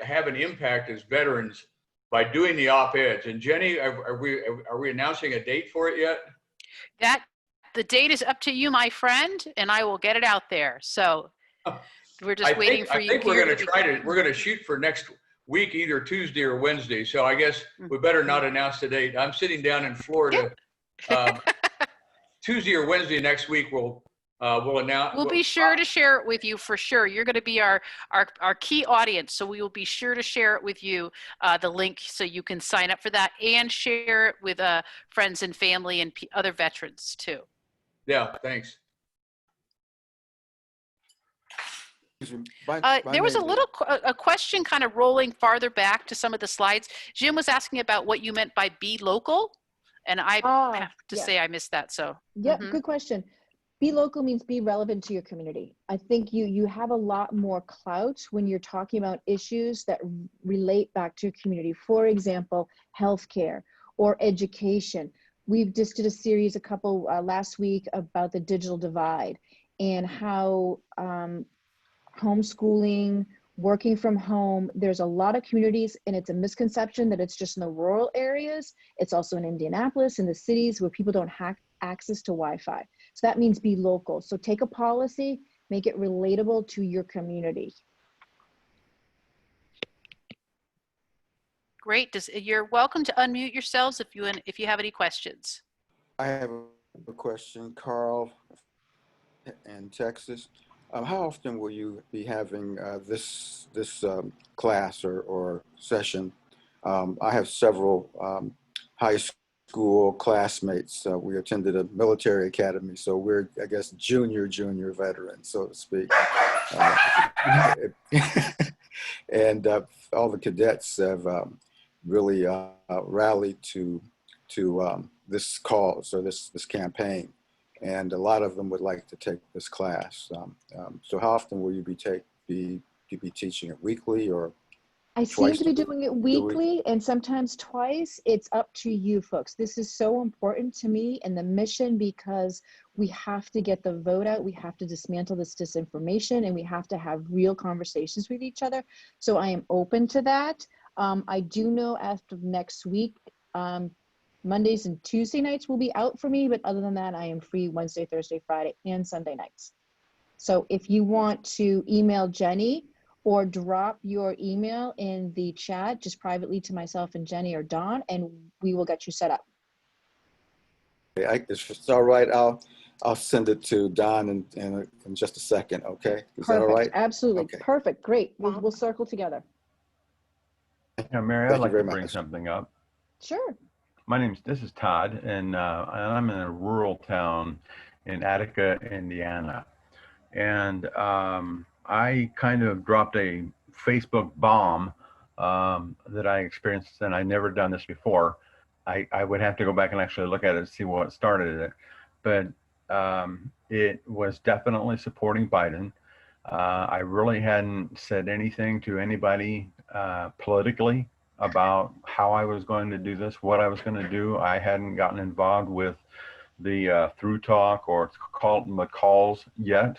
have an impact as veterans by doing the op-eds. And Jenny, are we announcing a date for it yet? The date is up to you, my friend, and I will get it out there. So we're just waiting for you. I think we're going to shoot for next week, either Tuesday or Wednesday. So I guess we better not announce the date. I'm sitting down in Florida. Tuesday or Wednesday next week, we'll announce. We'll be sure to share it with you for sure. You're going to be our key audience, so we will be sure to share it with you, the link, so you can sign up for that and share it with friends and family and other veterans too. Yeah, thanks. There was a question kind of rolling farther back to some of the slides. Jim was asking about what you meant by be local, and I have to say I missed that. So Good question. Be local means be relevant to your community. I think you have a lot more clout when you're talking about issues that relate back to your community. For example, healthcare or education. We just did a series last week about the digital divide and how homeschooling, working from home, there's a lot of communities, and it's a misconception that it's just in the rural areas. It's also in Indianapolis, in the cities where people don't have access to Wi-Fi. So that means be local. So take a policy, make it relatable to your community. Great. You're welcome to unmute yourselves if you have any questions. I have a question, Carl, in Texas. How often will you be having this class or session? I have several high school classmates. We attended a military academy, so we're, I guess, junior veterans, so to speak. And all the cadets have really rallied to this cause or this campaign. And a lot of them would like to take this class. So how often will you be teaching it, weekly or? I seem to be doing it weekly and sometimes twice. It's up to you folks. This is so important to me and the mission, because we have to get the vote out. We have to dismantle this disinformation, and we have to have real conversations with each other. So I am open to that. I do know after next week, Mondays and Tuesday nights will be out for me, but other than that, I am free Wednesday, Thursday, Friday, and Sunday nights. So if you want to email Jenny or drop your email in the chat, just privately to myself and Jenny or Dawn, and we will get you set up. If it's all right, I'll send it to Don in just a second. Okay, is that all Perfect. right? Absolutely. Okay. Perfect. Great. We'll circle together. Yeah, Mary, I'd Thank you like to very bring much. something up. Sure. This is Todd, and I'm in a rural town in Attica, Indiana. And I kind of dropped a Facebook bomb that I experienced, and I'd never done this before. I would have to go back and actually look at it to see what started it. But it was definitely supporting Biden. I really hadn't said anything to anybody politically about how I was going to do this, what I was going to do. I hadn't gotten involved with the through talk or the calls yet.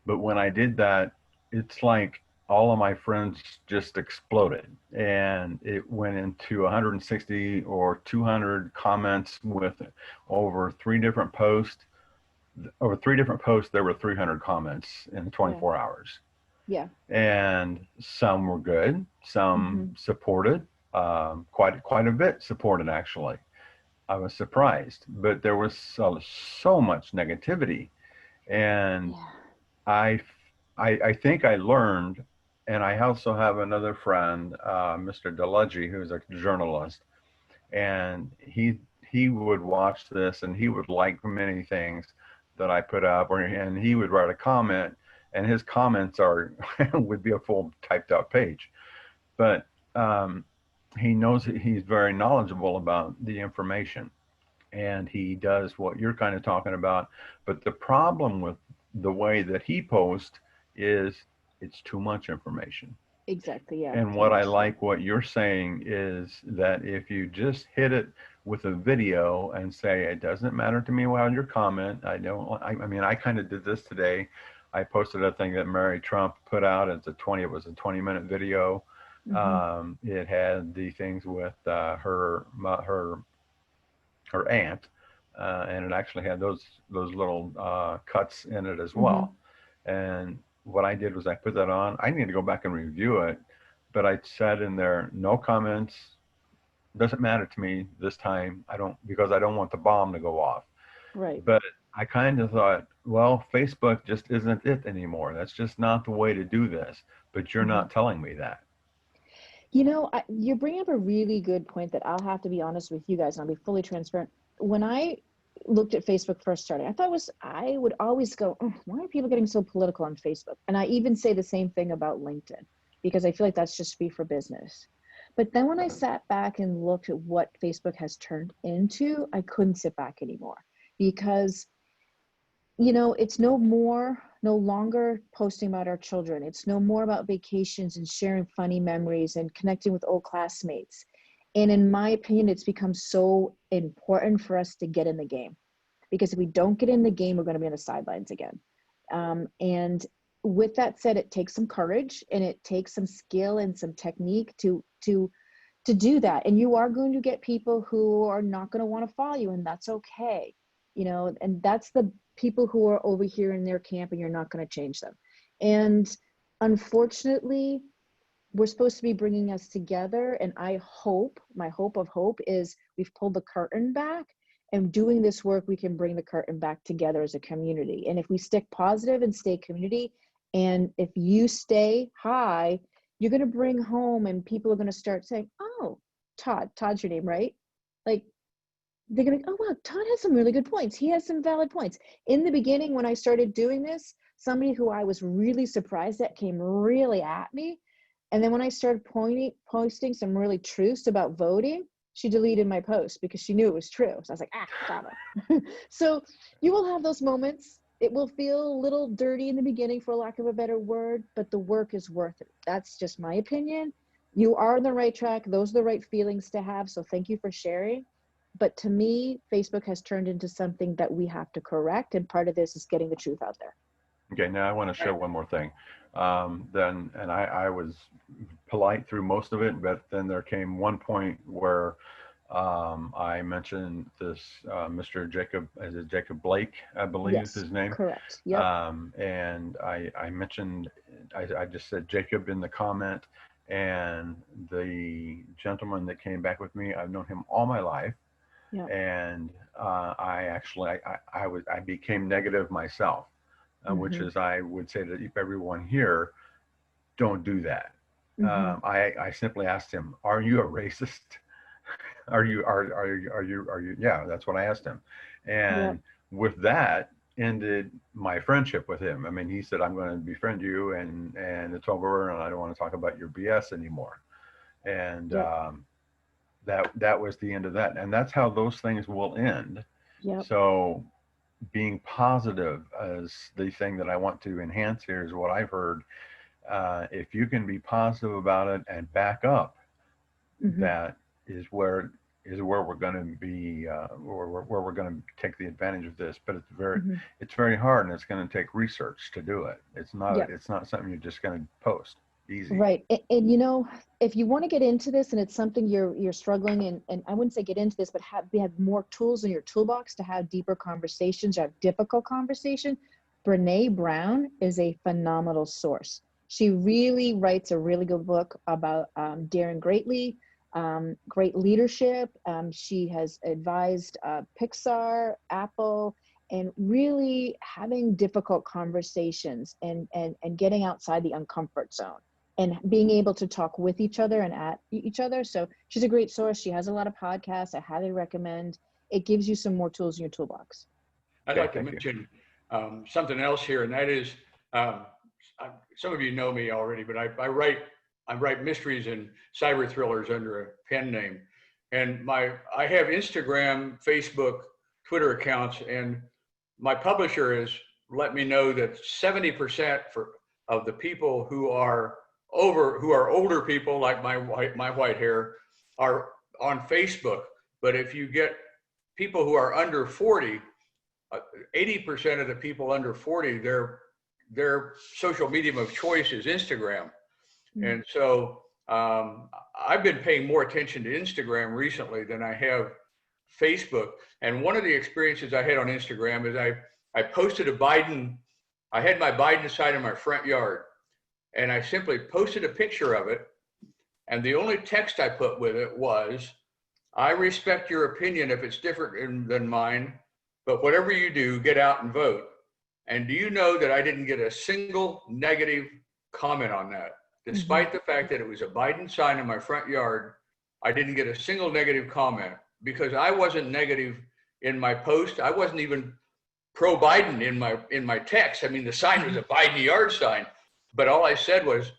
But when I did that, it's like all of my friends just exploded, and it went into 160 or 200 comments with over three different posts. Over three different posts, there were 300 comments in 24 hours. Yeah. And some were good, some supported, quite a bit supported actually. I was surprised, but there was so much negativity, and I think I learned, and I also have another friend, Mr. Deludgy, who's a journalist, and he would watch this and he would like many things that I put up, and he would write a comment, and his comments are would be a full typed out page, but he knows that he's very knowledgeable about the information, and he does what you're kind of talking about. But the problem with the way that he posts is it's too much information. Exactly. Yeah. And what I like what you're saying is that if you just hit it with a video and say, it doesn't matter to me about your comment. I mean, I kind of did this today. I posted a thing that Mary Trump put out. It was a 20-minute video. It had the things with her aunt, and it actually had those little cuts in it as well. And what I did was I put that on. I need to go back and review it, but I said in there, no comments. Doesn't matter to me this time. Because I don't want the bomb to go off. Right. But I kind of thought, well, Facebook just isn't it anymore. That's just not the way to do this. But you're not telling me that. You know, you're bringing up a really good point that I'll have to be honest with you guys, and I'll be fully transparent. When I looked at Facebook first starting, I would always go, oh, why are people getting so political on Facebook? And I even say the same thing about LinkedIn, because I feel like that's just fee for business. But then when I sat back and looked at what Facebook has turned into, I couldn't sit back anymore, because you know, it's no longer posting about our children. It's no more about vacations and sharing funny memories and connecting with old classmates. And in my opinion, it's become so important for us to get in the game, because if we don't get in the game, we're going to be on the sidelines again. And with that said, it takes some courage and it takes some skill and some technique to do that. And you are going to get people who are not going to want to follow you, and that's okay. You know, and that's the people who are over here in their camp, and you're not going to change them. And unfortunately, we're supposed to be bringing us together. And my hope of hope is we've pulled the curtain back, and doing this work, we can bring the curtain back together as a community. And if we stick positive and stay community, and if you stay high, you're going to bring home, and people are going to start saying, oh, Todd's your name, right? Like, they're going to, oh, wow, Todd has some really good points. He has some valid points. In the beginning, when I started doing this, somebody who I was really surprised at came really at me. And then when I started posting some really truths about voting, she deleted my post because she knew it was true. So I was like, got it. So you will have those moments. It will feel a little dirty in the beginning, for lack of a better word, but the work is worth it. That's just my opinion. You are on the right track. Those are the right feelings to have. So thank you for sharing. But to me, Facebook has turned into something that we have to correct. And part of this is getting the truth out there. Okay, now I want to share one more thing. I was polite through most of it, but then there came one point where I mentioned this Mr. Jacob, is it Jacob Blake, I believe is Yes, his name. correct. Yep. And I mentioned, I just said Jacob in the comment, and the gentleman that came back with me, I've known him all my life. Yeah. And I became negative myself, which is, I would say that if everyone here, don't do that. I simply asked him, "Are you a racist? Are you?" Yeah, that's what I asked him. And with that ended my friendship with him. I mean, he said, "I'm going to befriend you, and it's over, and I don't want to talk about your BS anymore." And that was the end of that. And that's how those things will end. So being positive is the thing that I want to enhance here, is what I've heard. If you can be positive about it and back up, that is where we're going to be, where we're going to take the advantage of this. But it's very hard, and it's going to take research to do it. It's not something you're just going to post easy. Right. And you know, if you want to get into this and it's something you're struggling, and I wouldn't say get into this, but have more tools in your toolbox to have deeper conversations, or have difficult conversation, Brene Brown is a phenomenal source. She really writes a really good book about daring greatly, great leadership. She has advised Pixar, Apple, and really having difficult conversations and getting outside the uncomfort zone and being able to talk with each other and at each other. So she's a great source. She has a lot of podcasts. I highly recommend. It gives you some more tools in your toolbox. I'd like to mention something else here, and that is, some of you know me already, but I write mysteries and cyber thrillers under a pen name. And I have Instagram, Facebook, Twitter accounts, and my publisher has let me know that 70% of the people who are older people, like my white hair, are on Facebook. But if you get people who are under 40, 80% of the people under 40, their social medium of choice is Instagram. And so I've been paying more attention to Instagram recently than I have Facebook. And one of the experiences I had on Instagram is I posted I had my Biden sign in my front yard, and I simply posted a picture of it. And the only text I put with it was, "I respect your opinion if it's different than mine, but whatever you do, get out and vote." And do you know that I didn't get a single negative comment on that? Despite the fact that it was a Biden sign in my front yard, I didn't get a single negative comment, because I wasn't negative in my post. I wasn't even pro-Biden in my text. I mean, the sign was a Biden yard sign, but all I said was,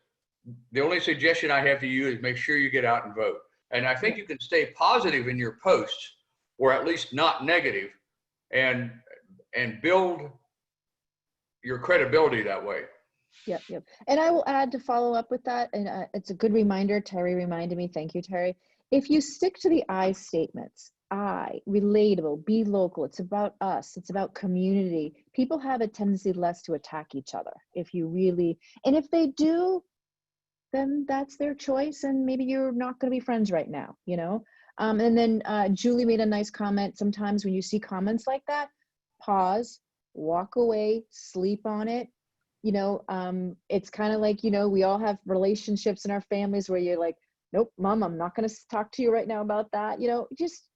the only suggestion I have to you is make sure you get out and vote. And I think you can stay positive in your posts, or at least not negative, and build your credibility that way. Yep. And I will add, to follow up with that, and it's a good reminder. Terry reminded me. Thank you, Terry. If you stick to the I statements, I, relatable, be local, it's about us, it's about community, people have a tendency less to attack each other. If you really, and if they do, then that's their choice, and maybe you're not going to be friends right now, you know? And then Julie made a nice comment. Sometimes when you see comments like that, pause, walk away, sleep on it. You know, it's kind of like, you know, we all have relationships in our families where you're like, nope, mom, I'm not going to talk to you right now about that. You know, just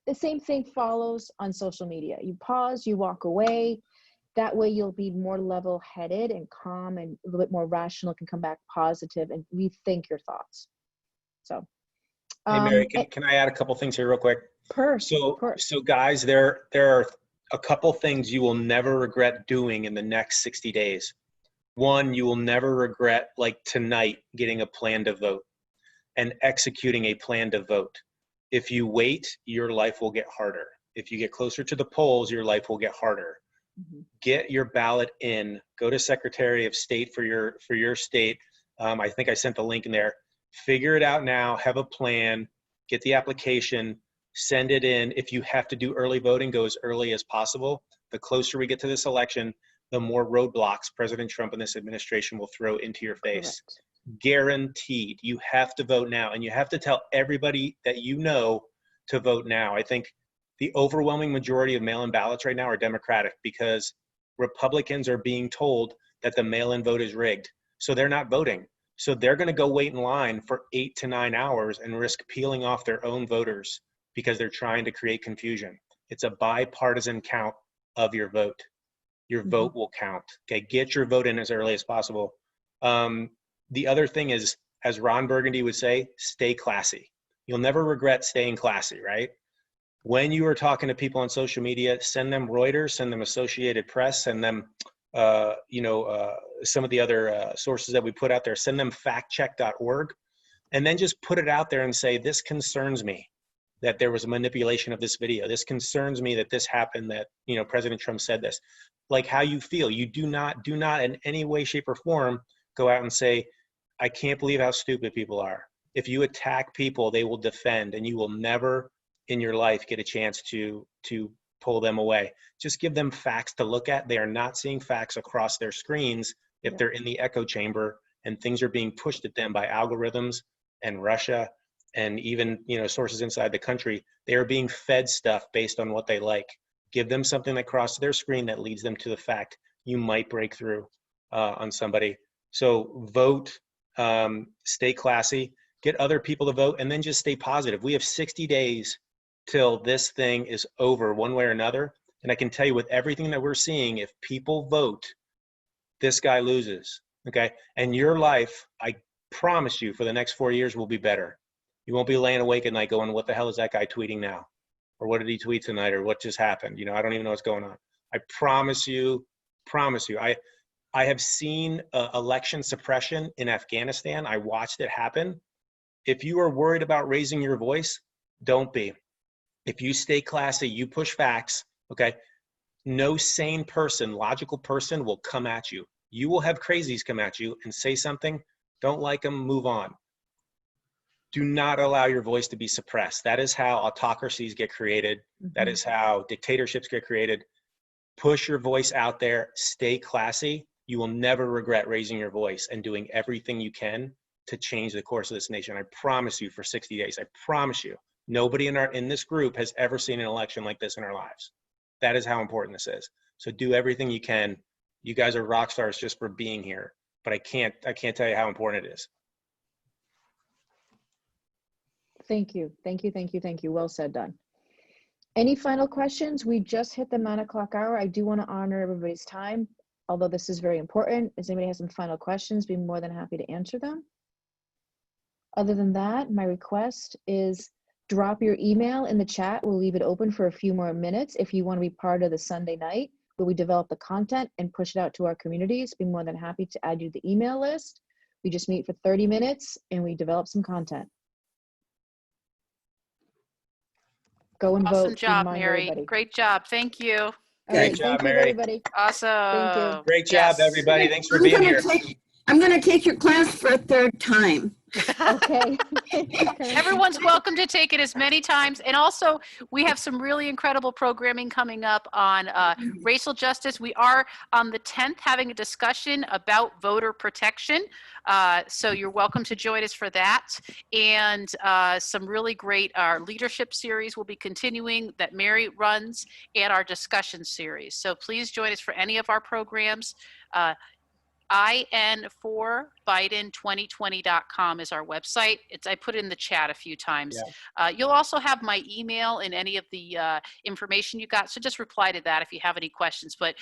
the same thing follows on social media. You pause, you walk away. That way you'll be more level-headed and calm and a little bit more rational, can come back positive and rethink your thoughts. So. Hey, Mary, can I add a couple things here real quick? So guys, there are a couple things you will never regret doing in the next 60 days. One, you will never regret, like tonight, getting a plan to vote and executing a plan to vote. If you wait, your life will get harder. If you get closer to the polls, your life will get harder. Get your ballot in. Go to Secretary of State for your state. I think I sent the link in there. Figure it out now. Have a plan. Get the application. Send it in. If you have to do early voting, go as early as possible. The closer we get to this election, the more roadblocks President Trump and this administration will throw into your face. Correct. Guaranteed. You have to vote now, and you have to tell everybody that you know to vote now. I think the overwhelming majority of mail-in ballots right now are Democratic because Republicans are being told that the mail-in vote is rigged. So they're not voting. So they're going to go wait in line for 8 to 9 hours and risk peeling off their own voters because they're trying to create confusion. It's a bipartisan count of your vote. Your vote will count. Okay, get your vote in as early as possible. The other thing is, as Ron Burgundy would say, stay classy. You'll never regret staying classy, right? When you are talking to people on social media, send them Reuters, send them Associated Press, send them, some of the other sources that we put out there, send them factcheck.org, and then just put it out there and say, this concerns me that there was a manipulation of this video. This concerns me that this happened, that, President Trump said this. Like how you feel. You do not in any way, shape, or form go out and say, I can't believe how stupid people are. If you attack people, they will defend, and you will never in your life get a chance to pull them away. Just give them facts to look at. They are not seeing facts across their screens if they're in the echo chamber and things are being pushed at them by algorithms and Russia and even sources inside the country. They are being fed stuff based on what they like. Give them something that crosses their screen that leads them to the fact you might break through on somebody. So vote, stay classy, get other people to vote, and then just stay positive. We have 60 days till this thing is over one way or another. And I can tell you with everything that we're seeing, if people vote, this guy loses, okay? And your life, I promise you, for the next 4 years will be better. You won't be laying awake at night going, what the hell is that guy tweeting now? Or what did he tweet tonight? Or what just happened? I don't even know what's going on. I promise you. I have seen election suppression in Afghanistan. I watched it happen. If you are worried about raising your voice, don't be. If you stay classy, you push facts, okay? No sane person, logical person will come at you. You will have crazies come at you and say something, don't like them, move on. Do not allow your voice to be suppressed. That is how autocracies get created. That is how dictatorships get created. Push your voice out there, stay classy. You will never regret raising your voice and doing everything you can to change the course of this nation. I promise you, for 60 days, I promise you, nobody in this group has ever seen an election like this in our lives. That is how important this is. So do everything you can. You guys are rock stars just for being here, but I can't tell you how important it is. Thank you. Well said, Don. Any final questions? We just hit the 9 o'clock hour. I do want to honor everybody's time, although this is very important. Does anybody have some final questions? Be more than happy to answer them. Other than that, my request is drop your email in the chat. We'll leave it open for a few more minutes if you want to be part of the Sunday night where we develop the content and push it out to our communities. Be more than happy to add you to the email list. We just meet for 30 minutes and we develop some content. Go and vote. Awesome job, Mary. Everybody. Great job. Thank you. All Great right, job, thank you, Mary. everybody. Awesome. Thank you. Great job, everybody. Thanks for being here. I'm going to take your class for a third time. Okay. Everyone's welcome to take it as many times. And also, we have some really incredible programming coming up on racial justice. We are on the 10th having a discussion about voter protection. So you're welcome to join us for that. And some really great, our leadership series will be continuing that Mary runs, and our discussion series. So please join us for any of our programs. in4biden2020.com is our website. I put it in the chat a few times. Yeah. You'll also have my email and any of the information you got. So just reply to that if you have any questions. But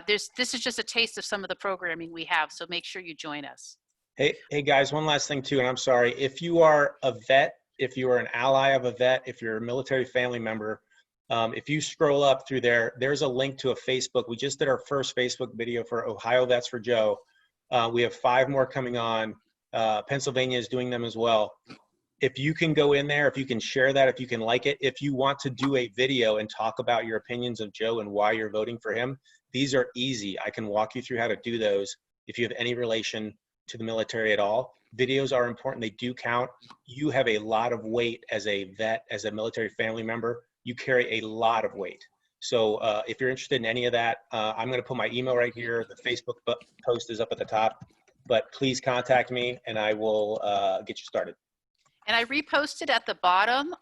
this is just a taste of some of the programming we have. So make sure you join us. Hey guys, one last thing too, and I'm sorry. If you are a vet, if you are an ally of a vet, if you're a military family member, if you scroll up through there, there's a link to a Facebook. We just did our first Facebook video for Ohio Vets for Joe. We have 5 more coming on. Pennsylvania is doing them as well. If you can go in there, if you can share that, if you can like it, if you want to do a video and talk about your opinions of Joe and why you're voting for him, these are easy. I can walk you through how to do those if you have any relation to the military at all. Videos are important. They do count. You have a lot of weight as a vet, as a military family member. You carry a lot of weight. So if you're interested in any of that, I'm going to put my email right here. The Facebook post is up at the top. But please contact me, and I will get you started. And I reposted at the bottom,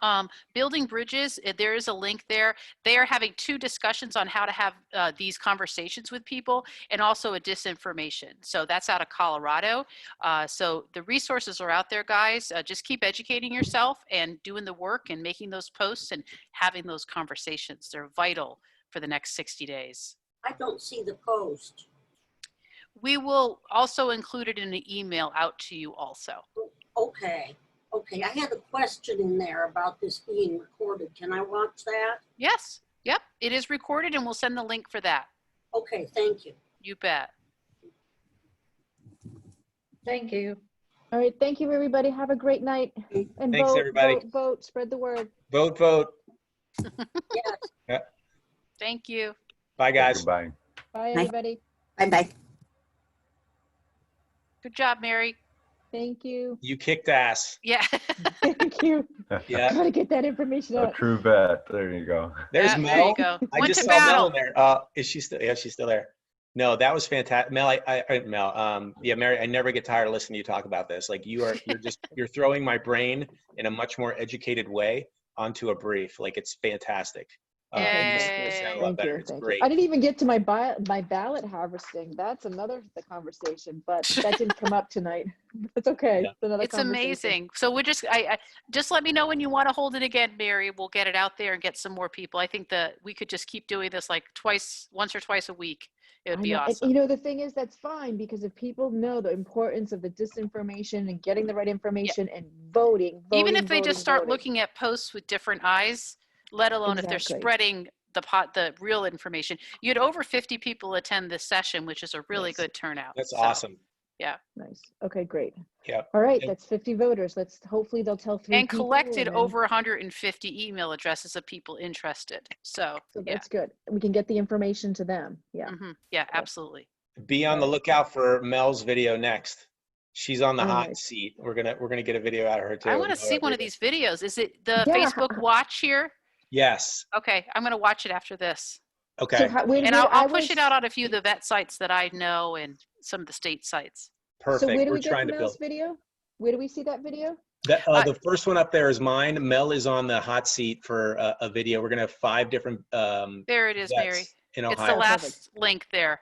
Building Bridges, there is a link there. They are having 2 discussions on how to have these conversations with people, and also a disinformation. So that's out of Colorado. So the resources are out there, guys. Just keep educating yourself and doing the work and making those posts and having those conversations. They're vital for the next 60 days. I don't see the post. We will also include it in an email out to you also. Okay. Okay, I had a question in there about this being recorded. Can I watch that? Yes. Yep. It is recorded, and we'll send the link for that. Okay, thank you. You bet. Thank you. All right. Thank you, everybody. Have a great night. And Thanks, vote, everybody. vote, vote. Spread the word. Vote, vote. Yes. Yeah. Thank you. Bye, guys. Goodbye. Bye, everybody. Bye-bye. Good job, Mary. Thank you. You kicked ass. Yeah. Thank you. Yeah. Gotta get that information A out. true vet. There you go. There's Yeah, Mel. there you go. I Went just to saw Mel battle. in there. Is she still? Yeah, she's still there. No, that was fantastic. Mel, Mel, yeah, Mary, I never get tired of listening to you talk about this. Like you're throwing my brain in a much more educated way onto a brief. Like it's fantastic. Yay. Sound a lot Thank better. you. It's Thank great. you. I didn't even get to my ballot harvesting. That's another conversation, but that didn't come up tonight. It's okay. Yeah. It's another It's conversation. amazing. So we're just, I just let me know when you want to hold it again, Mary. We'll get it out there and get some more people. I think that we could just keep doing this like once or twice a week. It would I be know. awesome. And, you know, the thing is, that's fine because if people know the importance of the disinformation and getting the right information and voting, Even if they voting, just start voting. looking at posts with different eyes, let alone if they're Exactly. spreading the real information. You had over 50 people attend this session, which is a really Nice. good turnout. That's So, awesome. Nice. Okay, great. Yeah. All right, And- that's 50 voters. Hopefully they'll tell 3 And people. collected and then- over 150 email addresses of people interested. So, So yeah. that's good. We can get the information to them. Yeah. Yeah, absolutely. Be on the lookout for Mel's video next. She's on the Oh, hot nice. seat. We're gonna get a video out of her too. I want to see one of these videos. Is it the Yeah. Facebook Watch here? Yes. Okay, I'm going to watch it after this. Okay. So And I'll push it out on a few of the vet sites that I know and some of the state sites. Perfect. So where do We're we get trying to Mel's build. video? Where do we see that video? The first one up there is mine. Mel is on the hot seat for a video. We're gonna have 5 different There it is, vets Mary. in It's the Ohio. last Perfect. link there.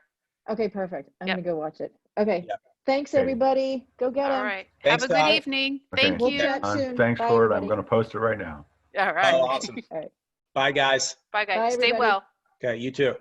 Okay, perfect. I'm Yep. gonna go watch it. Okay. Yep. Thanks, Okay. everybody. Go get All them. right. Thanks, Have a good Todd. evening. Okay. Thank We'll you. chat soon. Thanks Bye, for it. everybody. I'm going to post it right now. All right. Oh, awesome. All right. Bye, guys. Bye, guys. Bye, Stay everybody. well. Okay, you too.